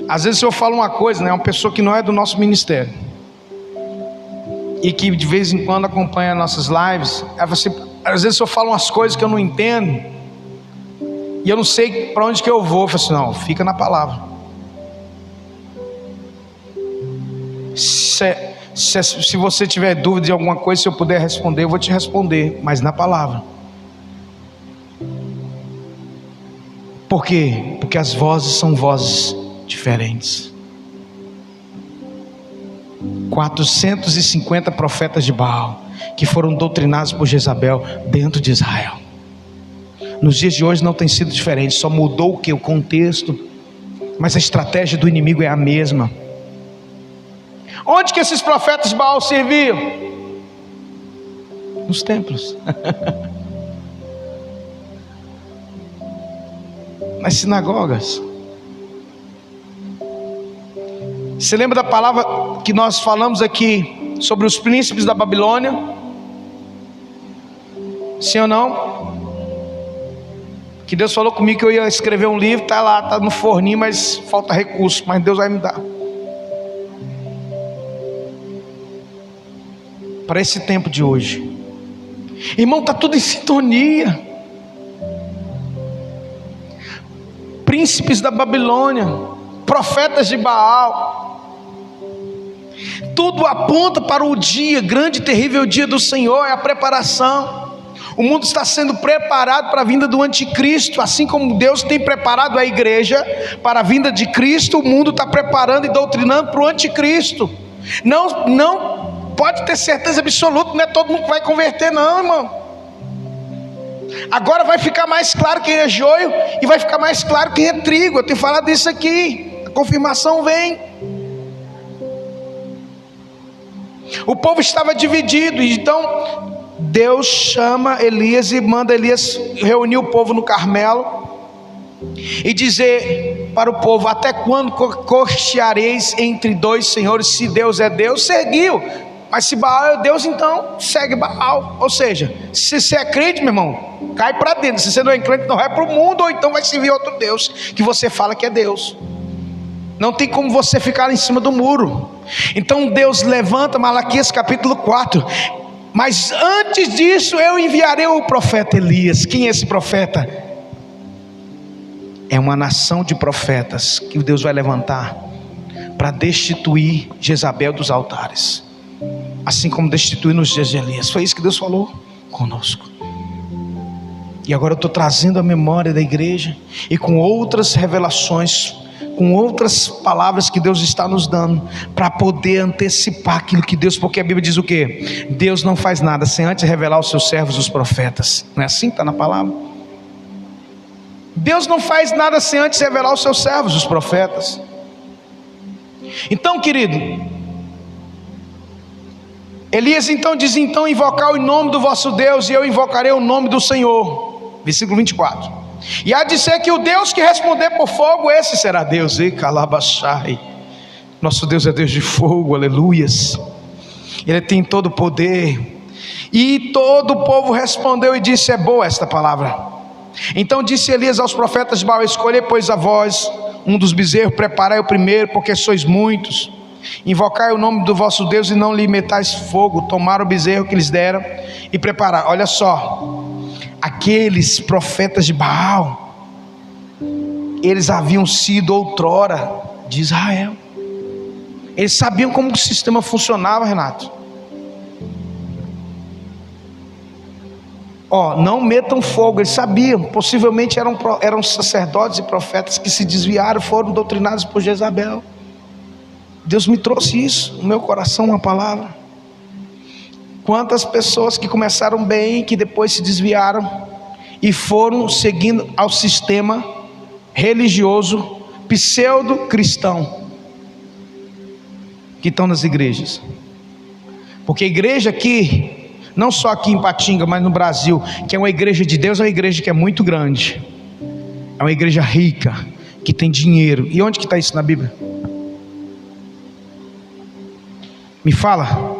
[SPEAKER 1] Às vezes o senhor fala uma coisa, né? Uma pessoa que não é do nosso ministério e que de vez em quando acompanha nossas lives, assim, às vezes o senhor fala umas coisas que eu não entendo e eu não sei para onde que eu vou. Eu falo assim: não, fica na palavra. Se você tiver dúvida de alguma coisa, se eu puder responder, eu vou te responder, mas na palavra. Por quê? Porque as vozes são vozes diferentes. 450 profetas de Baal que foram doutrinados por Jezabel dentro de Israel. Nos dias de hoje não tem sido diferente, só mudou o que? O contexto, mas a estratégia do inimigo é a mesma. Onde que esses profetas de Baal serviam? Nos templos. Nas sinagogas. Você lembra da palavra que nós falamos aqui sobre os príncipes da Babilônia? Sim ou não? Que Deus falou comigo que eu ia escrever um livro, está lá, está no forninho, mas falta recurso, mas Deus vai me dar. Para esse tempo de hoje, irmão, está tudo em sintonia. Príncipes da Babilônia, profetas de Baal, tudo aponta para o dia, grande e terrível dia do Senhor. É a preparação. O mundo está sendo preparado para a vinda do anticristo, assim como Deus tem preparado a igreja para a vinda de Cristo. O mundo está preparando e doutrinando para o anticristo. Não pode ter certeza absoluta, não é todo mundo que vai converter, não, irmão. Agora vai ficar mais claro quem é joio e vai ficar mais claro quem é trigo. Eu tenho falado isso aqui, a confirmação vem. O povo estava dividido, então Deus chama Elias e manda Elias reunir o povo no Carmelo e dizer para o povo: até quando cocheareis entre dois senhores? Se Deus é Deus, seguiu. Mas se Baal é Deus, então segue Baal. Ou seja, se você é crente, meu irmão, cai para dentro. Se você não é crente, então vai para o mundo, ou então vai servir outro Deus que você fala que é Deus. Não tem como você ficar em cima do muro. Então Deus levanta, Malaquias capítulo 4: mas antes disso eu enviarei o profeta Elias. Quem é esse profeta? É uma nação de profetas que Deus vai levantar para destituir Jezabel dos altares, assim como destituiu nos dias de Elias. Foi isso que Deus falou conosco. E agora eu estou trazendo a memória da igreja, e com outras revelações, com outras palavras que Deus está nos dando, para poder antecipar aquilo que Deus, porque a Bíblia diz o quê? Deus não faz nada sem antes revelar aos seus servos, os profetas. Não é assim que está na palavra? Deus não faz nada sem antes revelar aos seus servos, os profetas. Então, querido, Elias então diz: então invocai o nome do vosso Deus, e eu invocarei o nome do Senhor. Versículo 24: e há de ser que o Deus que responder por fogo, esse será Deus. E calabachai, nosso Deus é Deus de fogo, aleluias. Ele tem todo o poder. E todo o povo respondeu e disse: é boa esta palavra. Então disse Elias aos profetas de Baal: escolhei, pois, a vós um dos bezerros, preparai o primeiro, porque sois muitos. Invocai o nome do vosso Deus e não lhe metais fogo. Tomaram o bezerro que lhes deram e prepararam. Olha só, aqueles profetas de Baal, eles haviam sido outrora de Israel. Eles sabiam como o sistema funcionava, Renato. Não metam fogo. Eles sabiam. Possivelmente eram sacerdotes e profetas que se desviaram, foram doutrinados por Jezabel. Deus me trouxe isso no meu coração, uma palavra. Quantas pessoas que começaram bem, que depois se desviaram e foram seguindo ao sistema religioso pseudo-cristão que estão nas igrejas. Porque a igreja aqui, não só aqui em Patinga, mas no Brasil, que é uma igreja de Deus, é uma igreja que é muito grande, é uma igreja rica, que tem dinheiro. E onde que está isso na Bíblia? Me fala,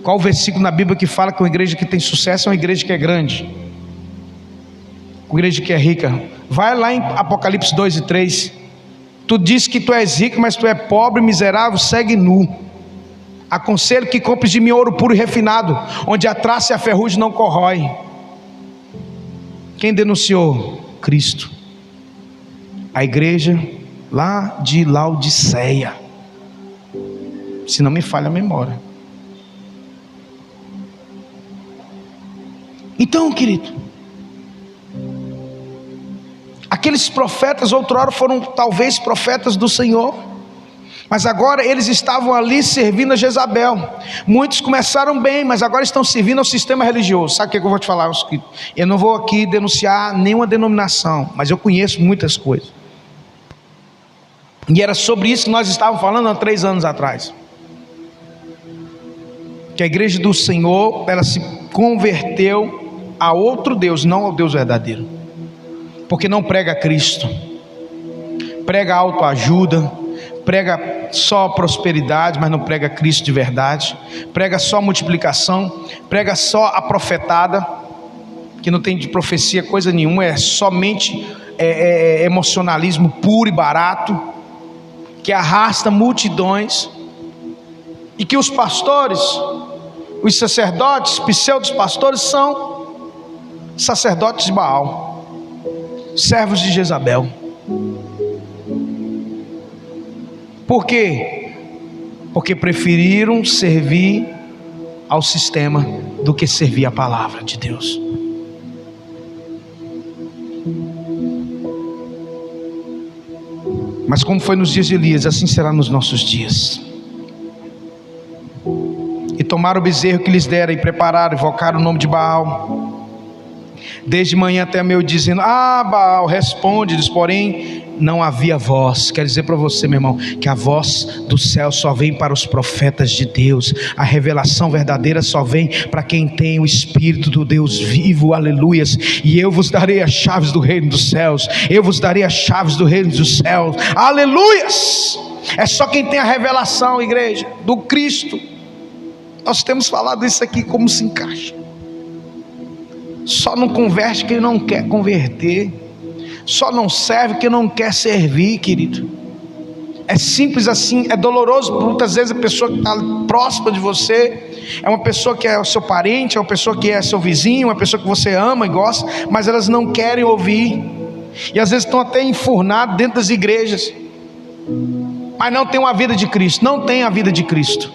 [SPEAKER 1] qual o versículo na Bíblia que fala que uma igreja que tem sucesso é uma igreja que é grande, uma igreja que é rica? Vai lá em Apocalipse 2 e 3. Tu diz que tu és rico, mas tu é pobre, miserável, segue nu. Aconselho que compres de mim ouro puro e refinado, onde a traça e a ferrugem não corrói. Quem denunciou? Cristo. A igreja lá de Laodiceia, se não me falha a memória. Então, querido, aqueles profetas outrora foram talvez profetas do Senhor, mas agora eles estavam ali servindo a Jezabel. Muitos começaram bem, mas agora estão servindo ao sistema religioso. Sabe o que eu vou te falar? Eu não vou aqui denunciar nenhuma denominação, mas eu conheço muitas coisas. E era sobre isso que nós estávamos falando há 3 anos atrás. Que a igreja do Senhor, ela se converteu a outro Deus, não ao Deus verdadeiro. Porque não prega Cristo, prega autoajuda, prega só prosperidade, mas não prega Cristo de verdade, prega só multiplicação, prega só a profetada, que não tem de profecia coisa nenhuma, é somente emocionalismo puro e barato, que arrasta multidões, e que os pastores, os sacerdotes, pseudos pastores, são sacerdotes de Baal, servos de Jezabel. Por quê? Porque preferiram servir ao sistema do que servir a palavra de Deus. Mas como foi nos dias de Elias, assim será nos nossos dias. E tomaram o bezerro que lhes dera e prepararam, invocaram o nome de Baal, desde manhã até meio, dizendo: Baal, responde-lhes. Porém não havia voz. Quero dizer para você, meu irmão, que a voz do céu só vem para os profetas de Deus. A revelação verdadeira só vem para quem tem o Espírito do Deus vivo. Aleluias. E eu vos darei as chaves do reino dos céus. Eu vos darei as chaves do reino dos céus. Aleluias. É só quem tem a revelação, igreja, do Cristo. Nós temos falado isso aqui, como se encaixa. Só não converte quem não quer converter. Só não serve quem não quer servir, querido. É simples assim. É doloroso muitas vezes. A pessoa que está próxima de você é uma pessoa que é o seu parente, é uma pessoa que é seu vizinho, uma pessoa que você ama e gosta, mas elas não querem ouvir, e às vezes estão até enfurnadas dentro das igrejas, mas não tem uma vida de Cristo. Não tem a vida de Cristo,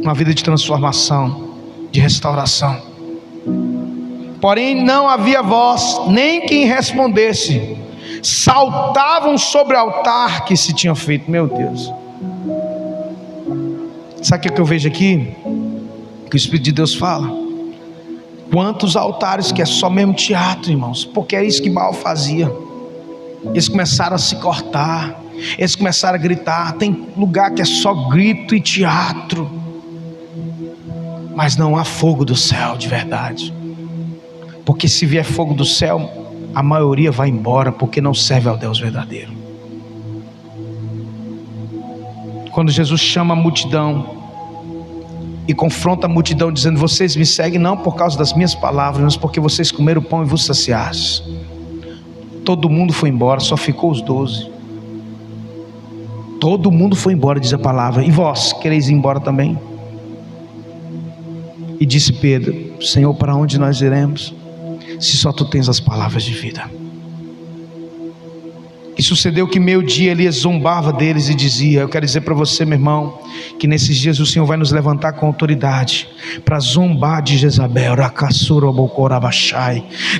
[SPEAKER 1] uma vida de transformação, de restauração. Porém não havia voz, nem quem respondesse. Saltavam sobre o altar que se tinha feito. Meu Deus. Sabe o que eu vejo aqui? Que o Espírito de Deus fala. Quantos altares que é só mesmo teatro, irmãos. Porque é isso que Baal fazia. Eles começaram a se cortar, eles começaram a gritar. Tem lugar que é só grito e teatro, mas não há fogo do céu de verdade. Porque se vier fogo do céu, a maioria vai embora, porque não serve ao Deus verdadeiro. Quando Jesus chama a multidão, e confronta a multidão, dizendo: vocês me seguem não por causa das minhas palavras, mas porque vocês comeram pão e vos saciaste. Todo mundo foi embora, só ficou os 12. Todo mundo foi embora, diz a palavra. E vós, quereis ir embora também? E disse Pedro: Senhor, para onde nós iremos, se só tu tens as palavras de vida? E sucedeu que meio-dia Elias zombava deles e dizia: eu quero dizer para você, meu irmão, que nesses dias o Senhor vai nos levantar com autoridade para zombar de Jezabel.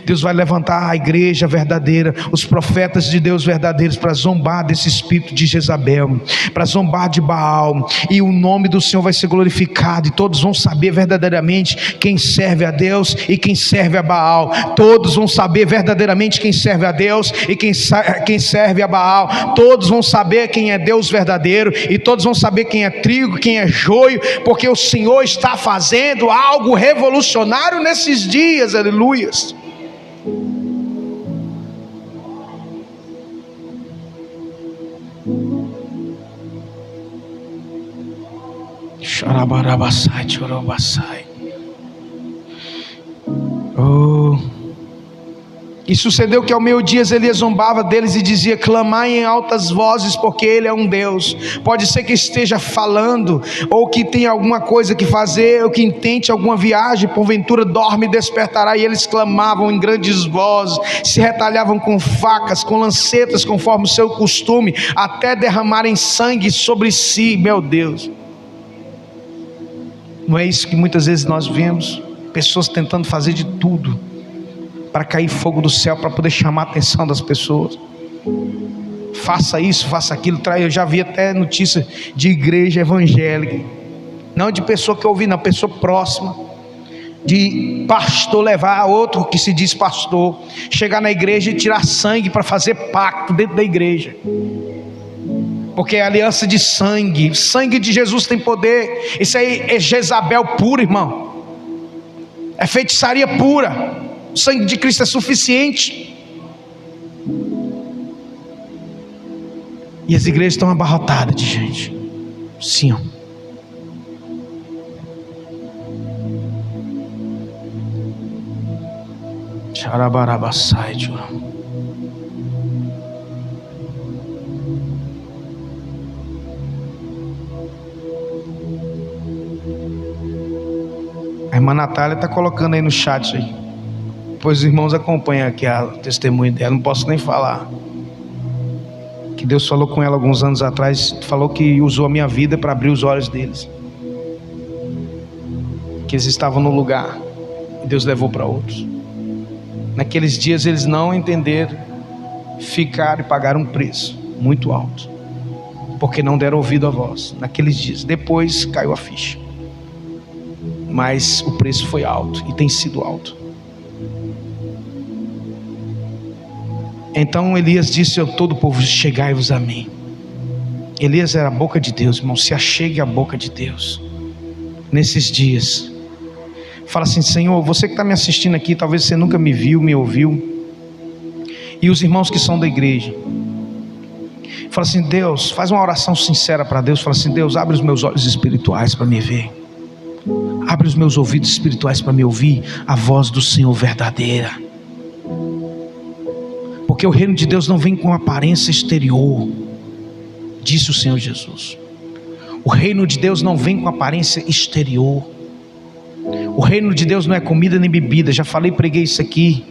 [SPEAKER 1] Deus vai levantar a igreja verdadeira, os profetas de Deus verdadeiros, para zombar desse espírito de Jezabel, para zombar de Baal, e o nome do Senhor vai ser glorificado, e todos vão saber verdadeiramente quem serve a Deus e quem serve a Baal. Todos vão saber verdadeiramente quem serve a Deus e quem serve a Baal. Todos vão saber quem é Deus verdadeiro, e todos vão saber quem é trigo, quem é joio, porque o Senhor está fazendo algo revolucionário nesses dias. Aleluias. Xarabarabasai, chorobasai. E sucedeu que ao meio-dia Elias zombava deles e dizia: clamai em altas vozes, porque ele é um Deus. Pode ser que esteja falando, ou que tenha alguma coisa que fazer, ou que intente alguma viagem, porventura dorme e despertará. E eles clamavam em grandes vozes, se retalhavam com facas, com lancetas, conforme o seu costume, até derramarem sangue sobre si. Meu Deus, não é isso que muitas vezes nós vemos? Pessoas tentando fazer de tudo para cair fogo do céu, para poder chamar a atenção das pessoas. Faça isso, faça aquilo. Eu já vi até notícia de igreja evangélica, não de pessoa que eu ouvi, não, pessoa próxima, de pastor levar outro que se diz pastor, chegar na igreja e tirar sangue para fazer pacto dentro da igreja, porque é aliança de sangue. Sangue de Jesus tem poder. Isso aí é Jezabel pura, irmão, é feitiçaria pura. O sangue de Cristo é suficiente. E as igrejas estão abarrotadas de gente. Sim. Xarabarabassai, a irmã Natália está colocando aí no chat aí. Depois os irmãos acompanham aqui o testemunho dela. Não posso nem falar. Que Deus falou com ela alguns anos atrás. Falou que usou a minha vida para abrir os olhos deles. Que eles estavam no lugar e Deus levou para outros. Naqueles dias eles não entenderam. Ficaram e pagaram um preço muito alto, porque não deram ouvido à voz naqueles dias. Depois caiu a ficha. Mas o preço foi alto e tem sido alto. Então Elias disse a todo o povo: chegai-vos a mim. Elias era a boca de Deus, irmão. Se achegue à boca de Deus nesses dias. Fala assim: Senhor, você que está me assistindo aqui, talvez você nunca me viu, me ouviu, e os irmãos que são da igreja, fala assim: Deus, faz uma oração sincera para Deus. Fala assim: Deus, abre os meus olhos espirituais para me ver, abre os meus ouvidos espirituais para me ouvir a voz do Senhor verdadeira. Porque o reino de Deus não vem com aparência exterior, disse o Senhor Jesus. O reino de Deus não vem com aparência exterior. O reino de Deus não é comida nem bebida. Já falei, preguei isso aqui.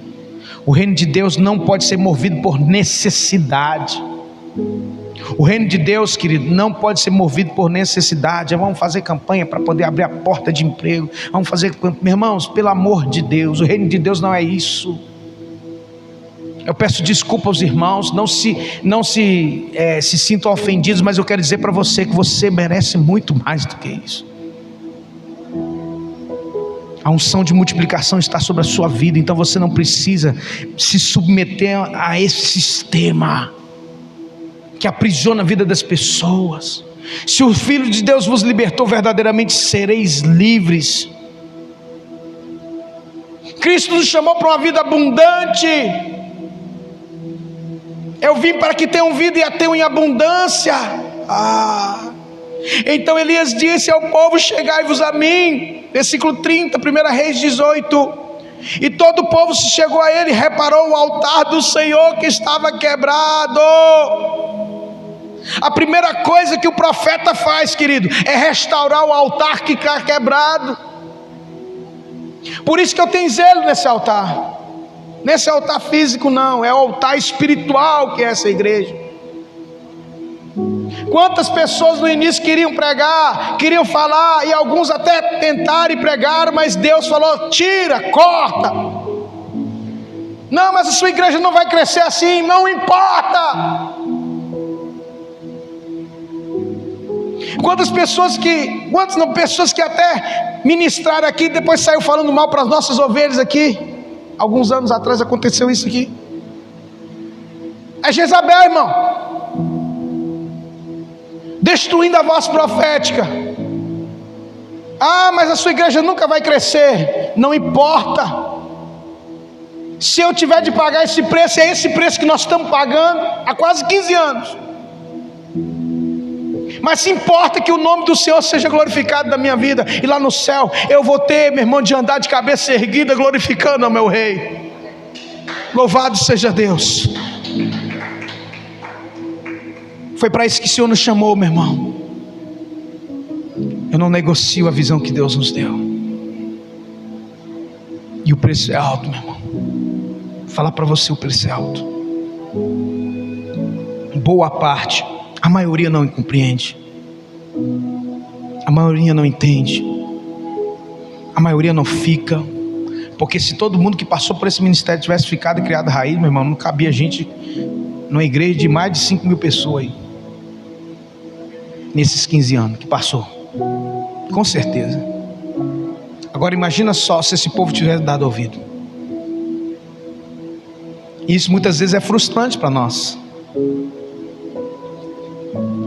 [SPEAKER 1] O reino de Deus não pode ser movido por necessidade. O reino de Deus, querido, não pode ser movido por necessidade. Vamos fazer campanha para poder abrir a porta de emprego. Vamos fazer, meus irmãos, pelo amor de Deus, o reino de Deus não é isso. Eu peço desculpa aos irmãos, não se sintam ofendidos, mas eu quero dizer para você que você merece muito mais do que isso. A unção de multiplicação está sobre a sua vida, então você não precisa se submeter a esse sistema que aprisiona a vida das pessoas. Se o Filho de Deus vos libertou, verdadeiramente sereis livres. Cristo nos chamou para uma vida abundante. Eu vim para que tenham vida e a tenham em abundância. Então Elias disse ao povo: chegai-vos a mim. Versículo 30, 1 Reis 18. E todo o povo se chegou a ele, reparou o altar do Senhor que estava quebrado. A primeira coisa que o profeta faz, querido, é restaurar o altar que está quebrado. Por isso que eu tenho zelo nesse altar. Nesse altar físico não, é o altar espiritual que é essa igreja. Quantas pessoas no início queriam pregar, queriam falar, e alguns até tentaram e pregaram, mas Deus falou: tira, corta. Não, mas a sua igreja não vai crescer assim. Não importa. Quantas pessoas que até ministraram aqui, depois saiu falando mal para as nossas ovelhas aqui. Alguns anos atrás aconteceu isso aqui. É Jezabel, irmão, destruindo a voz profética. Ah, mas a sua igreja nunca vai crescer. Não importa. Se eu tiver de pagar esse preço, é esse preço que nós estamos pagando há quase 15 anos. Mas se importa que o nome do Senhor seja glorificado na minha vida, e lá no céu eu vou ter, meu irmão, de andar de cabeça erguida, glorificando ao meu Rei. Louvado seja Deus. Foi para isso que o Senhor nos chamou, meu irmão. Eu não negocio a visão que Deus nos deu, e o preço é alto, meu irmão. Vou falar para você, o preço é alto. Boa parte, a maioria não compreende, a maioria não entende, a maioria não fica. Porque se todo mundo que passou por esse ministério tivesse ficado e criado raiz, meu irmão, não cabia gente numa igreja de mais de 5.000 pessoas aí, nesses 15 anos que passou, com certeza. Agora imagina só se esse povo tivesse dado ouvido. Isso muitas vezes é frustrante para nós.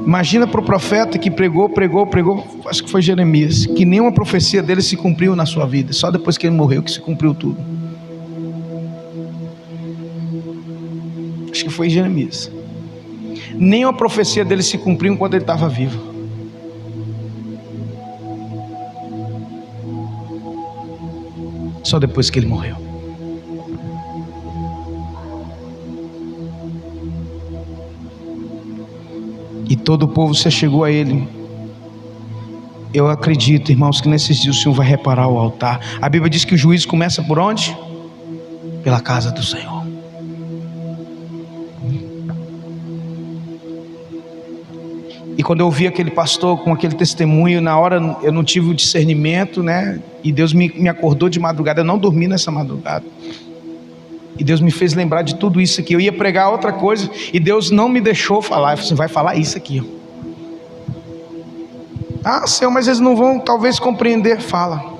[SPEAKER 1] Imagina para o profeta que pregou, acho que foi Jeremias, que nenhuma profecia dele se cumpriu na sua vida, só depois que ele morreu que se cumpriu tudo. Acho que foi Jeremias. Nenhuma profecia dele se cumpriu enquanto ele estava vivo. Só depois que ele morreu. E todo o povo se chegou a ele. Eu acredito, irmãos, que nesses dias o Senhor vai reparar o altar. A Bíblia diz que o juízo começa por onde? Pela casa do Senhor. E quando eu ouvi aquele pastor com aquele testemunho, na hora eu não tive o discernimento, né? E Deus me acordou de madrugada. Eu não dormi nessa madrugada. E Deus me fez lembrar de tudo isso aqui. Eu ia pregar outra coisa e Deus não me deixou falar. Você vai falar isso aqui. Ah, Senhor, mas eles não vão talvez compreender. Fala.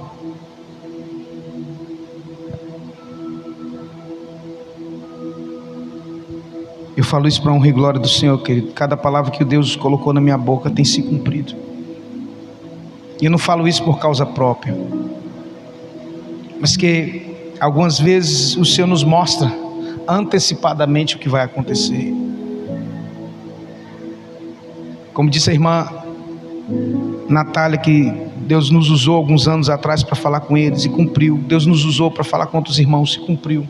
[SPEAKER 1] Eu falo isso para honra e glória do Senhor, querido. Cada palavra que Deus colocou na minha boca tem se cumprido. E eu não falo isso por causa própria, mas que algumas vezes o Senhor nos mostra antecipadamente o que vai acontecer. Como disse a irmã Natália, que Deus nos usou alguns anos atrás para falar com eles e cumpriu. Deus nos usou para falar com outros irmãos e cumpriu.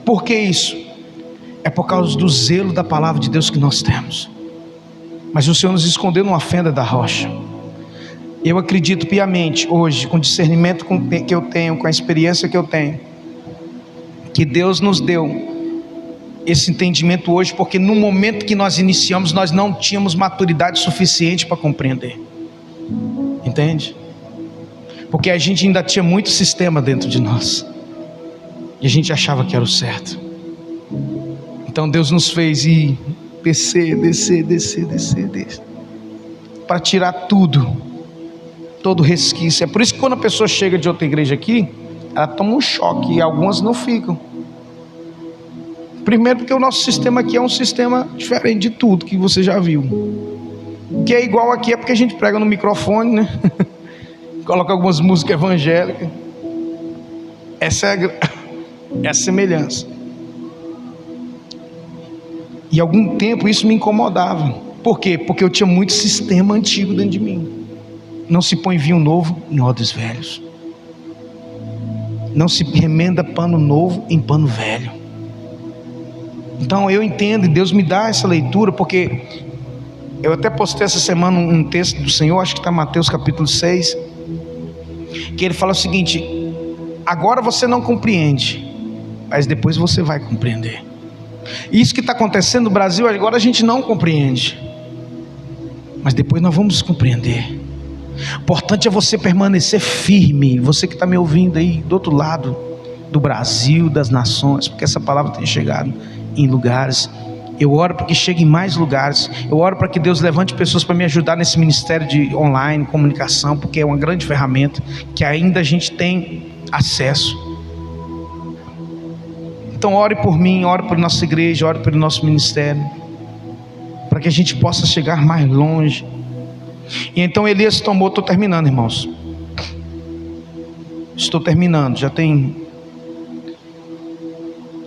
[SPEAKER 1] Por que isso? É por causa do zelo da palavra de Deus que nós temos. Mas o Senhor nos escondeu numa fenda da rocha. Eu acredito piamente hoje, com o discernimento que eu tenho, com a experiência que eu tenho, que Deus nos deu esse entendimento hoje, porque no momento que nós iniciamos, nós não tínhamos maturidade suficiente para compreender. Entende? Porque a gente ainda tinha muito sistema dentro de nós, e a gente achava que era o certo. Então Deus nos fez ir descer, para tirar tudo, todo resquício. É por isso que quando a pessoa chega de outra igreja aqui, ela toma um choque, e algumas não ficam. Primeiro porque o nosso sistema aqui é um sistema diferente de tudo que você já viu. Que é igual aqui é porque a gente prega no microfone, né? Coloca algumas músicas evangélicas. Essa é a semelhança. E há algum tempo isso me incomodava. Por quê? Porque eu tinha muito sistema antigo dentro de mim. Não se põe vinho novo em odres velhos. Não se remenda pano novo em pano velho. Então eu entendo, e Deus me dá essa leitura, porque eu até postei essa semana um texto do Senhor, acho que está em Mateus capítulo 6, que ele fala o seguinte: agora você não compreende, mas depois você vai compreender. Isso que está acontecendo no Brasil agora a gente não compreende, mas depois nós vamos compreender. O importante é você permanecer firme. Você que está me ouvindo aí do outro lado do Brasil, das nações, porque essa palavra tem chegado em lugares. Eu oro para que chegue em mais lugares. Eu oro para que Deus levante pessoas para me ajudar nesse ministério de online, comunicação, porque é uma grande ferramenta que ainda a gente tem acesso. Então ore por mim, ore por nossa igreja, ore pelo nosso ministério, para que a gente possa chegar mais longe. E então Elias tomou, estou terminando, irmãos, estou terminando, já tem,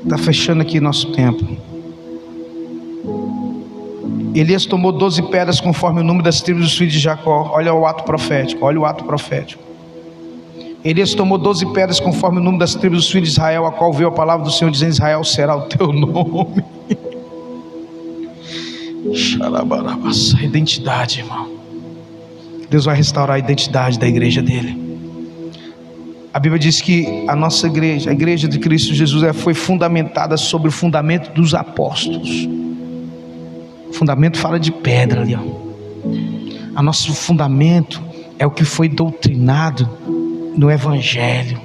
[SPEAKER 1] está fechando aqui nosso tempo. Elias tomou 12 pedras conforme o número das tribos dos filhos de Jacó. Olha o ato profético, olha o ato profético. Elias tomou 12 pedras conforme o número das tribos dos filhos de Israel, a qual veio a palavra do Senhor dizendo: Israel será o teu nome. Identidade, irmão. Deus vai restaurar a identidade da igreja dele. A Bíblia diz que a nossa igreja, a igreja de Cristo Jesus, foi fundamentada sobre o fundamento dos apóstolos. O fundamento fala de pedra ali, ó. O nosso fundamento é o que foi doutrinado no Evangelho,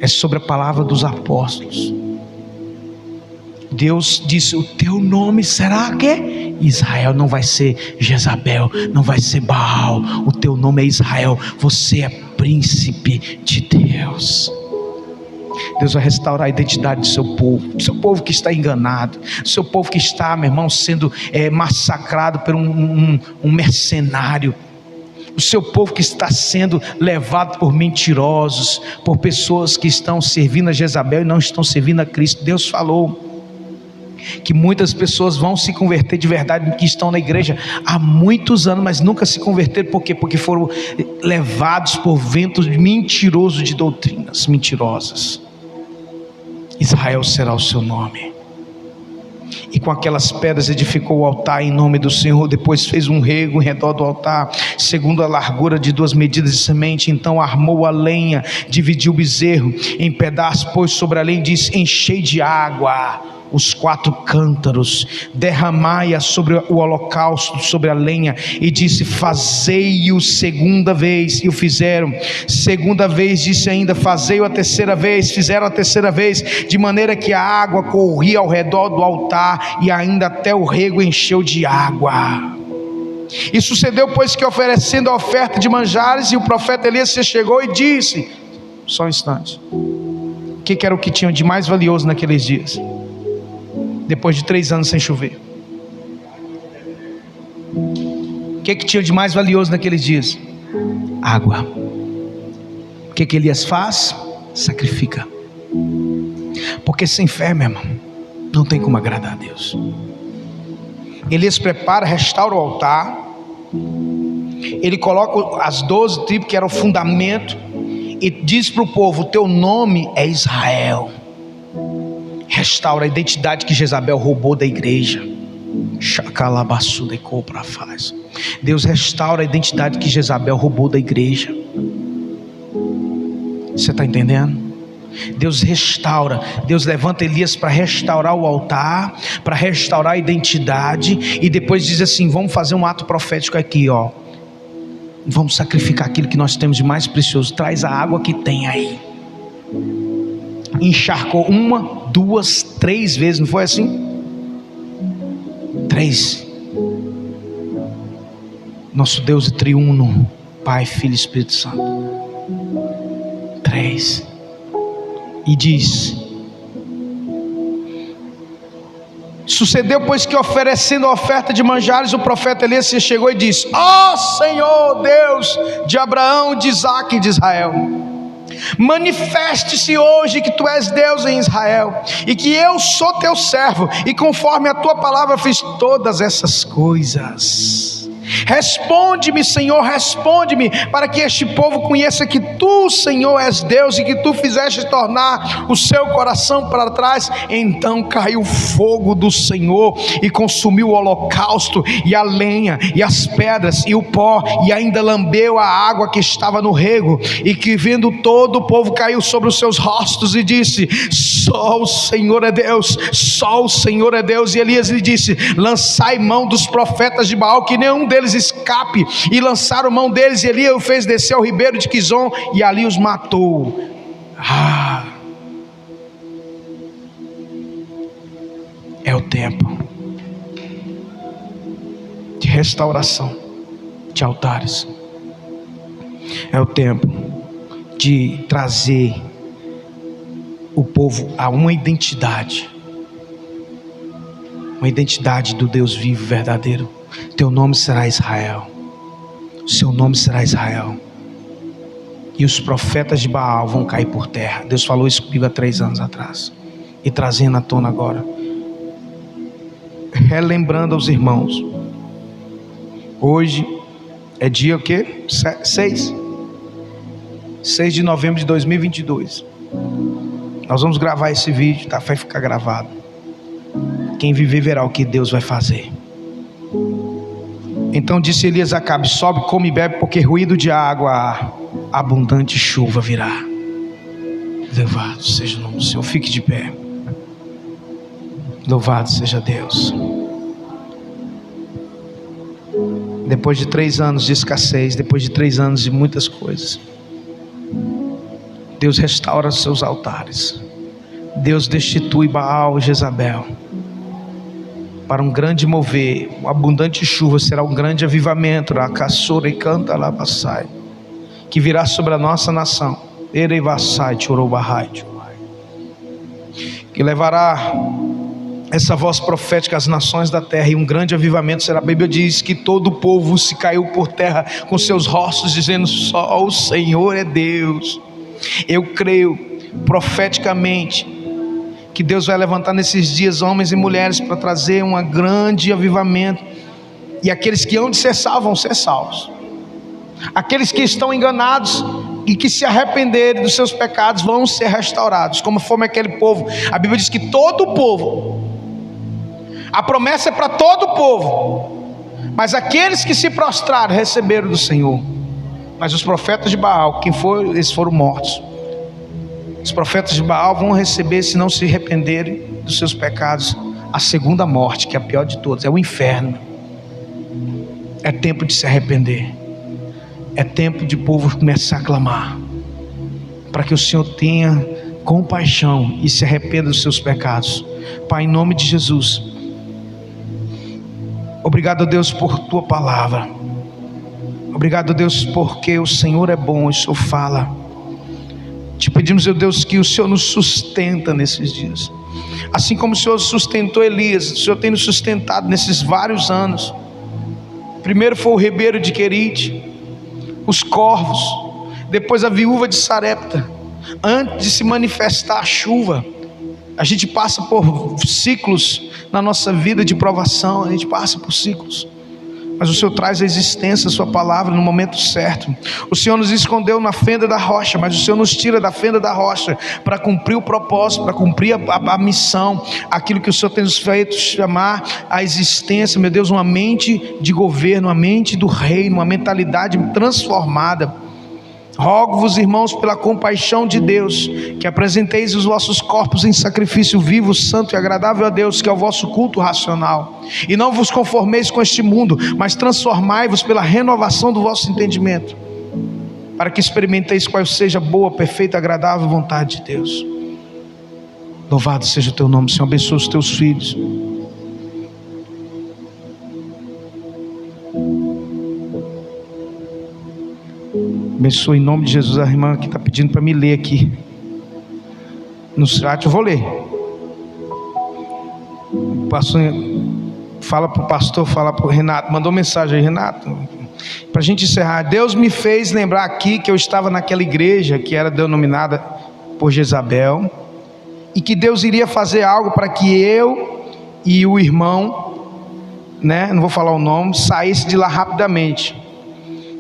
[SPEAKER 1] é sobre a palavra dos apóstolos. Deus disse: o teu nome será que? Israel. Não vai ser Jezabel, não vai ser Baal, o teu nome é Israel. Você é príncipe de Deus. Deus vai restaurar a identidade do seu povo que está enganado, do seu povo que está, meu irmão, sendo massacrado por um mercenário, o seu povo que está sendo levado por mentirosos, por pessoas que estão servindo a Jezabel e não estão servindo a Cristo. Deus falou que muitas pessoas vão se converter de verdade, que estão na igreja há muitos anos, mas nunca se converteram. Por quê? Porque foram levados por ventos mentirosos de doutrinas mentirosas. Israel será o seu nome. E com aquelas pedras edificou o altar em nome do Senhor. Depois fez um rego em redor do altar, segundo a largura de 2 medidas de semente. Então armou a lenha, dividiu o bezerro em pedaços, pôs sobre a lenha e disse: enchei de água os 4 cântaros, derramai-a sobre o holocausto, sobre a lenha, e disse: fazei-o segunda vez. E o fizeram. Segunda vez disse ainda: fazei-o a terceira vez. Fizeram a terceira vez, de maneira que a água corria ao redor do altar, e ainda até o rego encheu de água. E sucedeu, pois, que oferecendo a oferta de manjares, e o profeta Elias se chegou e disse: só um instante, o que era o que tinham de mais valioso naqueles dias? Depois de 3 anos sem chover, o que tinha de mais valioso naqueles dias? Água. O que Elias faz? Sacrifica. Porque sem fé, meu irmão, não tem como agradar a Deus. Elias prepara, restaura o altar. Ele coloca as 12 tribos, que era o fundamento, e diz para o povo: o teu nome é Israel. Restaura a identidade que Jezabel roubou da igreja. Deus restaura a identidade que Jezabel roubou da igreja. Você está entendendo? Deus restaura. Deus levanta Elias para restaurar o altar, para restaurar a identidade, e depois diz assim: vamos fazer um ato profético aqui, ó. Vamos sacrificar aquilo que nós temos de mais precioso. Traz a água que tem aí. Encharcou 1, 2, 3 vezes, não foi assim? 3. Nosso Deus é triuno, Pai, Filho e Espírito Santo. 3. E diz: sucedeu, pois, que oferecendo a oferta de manjares, o profeta Elias se chegou e disse: ó Senhor Deus de Abraão, de Isaque e de Israel. Manifeste-se hoje que tu és Deus em Israel, e que eu sou teu servo, e conforme a tua palavra fiz todas essas coisas. Responde-me, Senhor, responde-me, para que este povo conheça que tu, Senhor, és Deus, e que tu fizeste tornar o seu coração para trás. Então caiu fogo do Senhor e consumiu o holocausto, e a lenha, e as pedras, e o pó, e ainda lambeu a água que estava no rego. E que vendo todo o povo caiu sobre os seus rostos e disse: só o Senhor é Deus, só o Senhor é Deus. E Elias lhe disse: lançai mão dos profetas de Baal, que nenhum deles escape. E lançaram mão deles, e Elias o fez descer ao ribeiro de Quizon, e ali os matou. É o tempo de restauração de altares. É o tempo de trazer o povo a uma identidade do Deus vivo e verdadeiro. Teu nome será Israel, seu nome será Israel, e os profetas de Baal vão cair por terra. Deus falou isso comigo há 3 anos atrás, e trazendo à tona agora, relembrando aos irmãos. Hoje é dia o quê? 6 de novembro de 2022. Nós vamos gravar esse vídeo, tá? Vai ficar gravado. Quem viver verá o que Deus vai fazer. Então disse Elias a Acabe: sobe, come e bebe, porque ruído de água há, abundante chuva virá. Louvado seja o nome do Senhor. Fique de pé. Louvado seja Deus. Depois de 3 anos de escassez, depois de 3 anos de muitas coisas, Deus restaura os seus altares. Deus destitui Baal e Jezabel para um grande mover. Uma abundante chuva será um grande avivamento, que virá sobre a nossa nação, que levará essa voz profética às nações da terra, e um grande avivamento será. A Bíblia diz que todo o povo se caiu por terra com seus rostos, dizendo: só o Senhor é Deus. Eu creio profeticamente que Deus vai levantar nesses dias homens e mulheres para trazer um grande avivamento, e aqueles que hão de ser salvos vão ser salvos. Aqueles que estão enganados e que se arrependerem dos seus pecados vão ser restaurados, como foi aquele povo. A Bíblia diz que todo o povo, a promessa é para todo o povo, mas aqueles que se prostraram receberam do Senhor. Mas os profetas de Baal, eles foram mortos. Os profetas de Baal vão receber, se não se arrependerem dos seus pecados, a segunda morte, que é a pior de todas, é o inferno. É tempo de se arrepender. É tempo de o povo começar a clamar, para que o Senhor tenha compaixão e se arrependa dos seus pecados. Pai, em nome de Jesus, obrigado, Deus, por tua palavra. Obrigado, Deus, porque o Senhor é bom, o Senhor fala. Te pedimos, meu Deus, que o Senhor nos sustenta nesses dias, assim como o Senhor sustentou Elias. O Senhor tem nos sustentado nesses vários anos. Primeiro foi o ribeiro de Querite, os corvos, depois a viúva de Sarepta. Antes de se manifestar a chuva, a gente passa por ciclos na nossa vida de provação. A gente passa por ciclos, mas o Senhor traz a existência, a sua palavra no momento certo. O Senhor nos escondeu na fenda da rocha, mas o Senhor nos tira da fenda da rocha para cumprir o propósito, para cumprir a missão, aquilo que o Senhor tem nos feito chamar a existência, meu Deus, uma mente de governo, uma mente do reino, uma mentalidade transformada. Rogo-vos, irmãos, pela compaixão de Deus, que apresenteis os vossos corpos em sacrifício vivo, santo e agradável a Deus, que é o vosso culto racional. E não vos conformeis com este mundo, mas transformai-vos pela renovação do vosso entendimento, para que experimenteis qual seja a boa, perfeita e agradável vontade de Deus. Louvado seja o teu nome, Senhor. Abençoa os teus filhos. Abençoa em nome de Jesus. A irmã que está pedindo para me ler aqui no chat, eu vou ler. O pastor, fala para o pastor, fala para o Renato. Mandou mensagem aí, Renato. Para a gente encerrar, Deus me fez lembrar aqui que eu estava naquela igreja que era denominada por Jezabel, e que Deus iria fazer algo para que eu e o irmão, não vou falar o nome, saísse de lá rapidamente.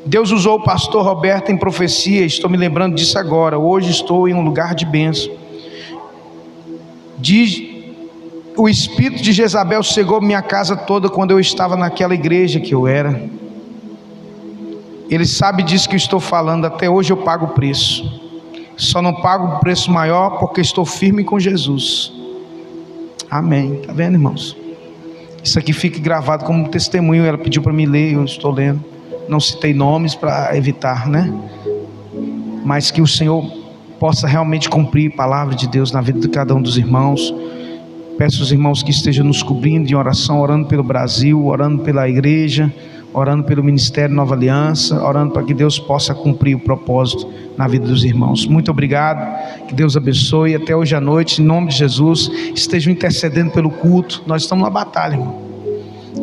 [SPEAKER 1] Deus usou o pastor Roberto em profecia, estou me lembrando disso agora. Hoje estou em um lugar de bênção. O espírito de Jezabel cegou minha casa toda quando eu estava naquela igreja que eu era. Ele sabe disso que eu estou falando. Até hoje eu pago o preço. Só não pago o preço maior porque estou firme com Jesus. Amém. Está vendo, irmãos? Isso aqui fica gravado como testemunho. Ela pediu para me ler, eu estou lendo. Não citei nomes para evitar, mas que o Senhor possa realmente cumprir a palavra de Deus na vida de cada um dos irmãos. Peço aos irmãos que estejam nos cobrindo em oração, orando pelo Brasil, orando pela igreja, orando pelo Ministério Nova Aliança, orando para que Deus possa cumprir o propósito na vida dos irmãos. Muito obrigado, que Deus abençoe. Até hoje à noite, em nome de Jesus. Estejam intercedendo pelo culto. Nós estamos na batalha, irmão.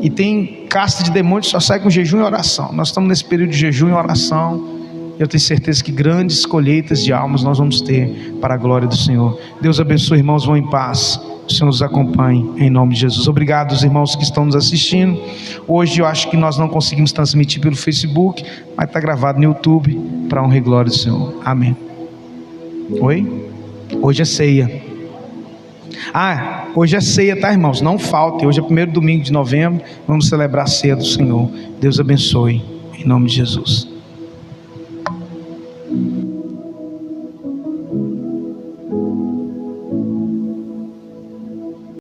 [SPEAKER 1] E tem casta de demônios que só sai com jejum e oração. Nós estamos nesse período de jejum e oração. Eu tenho certeza que grandes colheitas de almas nós vamos ter para a glória do Senhor. Deus abençoe, irmãos, vão em paz. O Senhor nos acompanhe em nome de Jesus. Obrigado aos irmãos que estão nos assistindo. Hoje eu acho que nós não conseguimos transmitir pelo Facebook, mas está gravado no YouTube para a honra e glória do Senhor. Amém. Oi? Hoje é ceia. Hoje é ceia, tá, irmãos? Não faltem. Hoje é o primeiro domingo de novembro. Vamos celebrar a ceia do Senhor. Deus abençoe em nome de Jesus.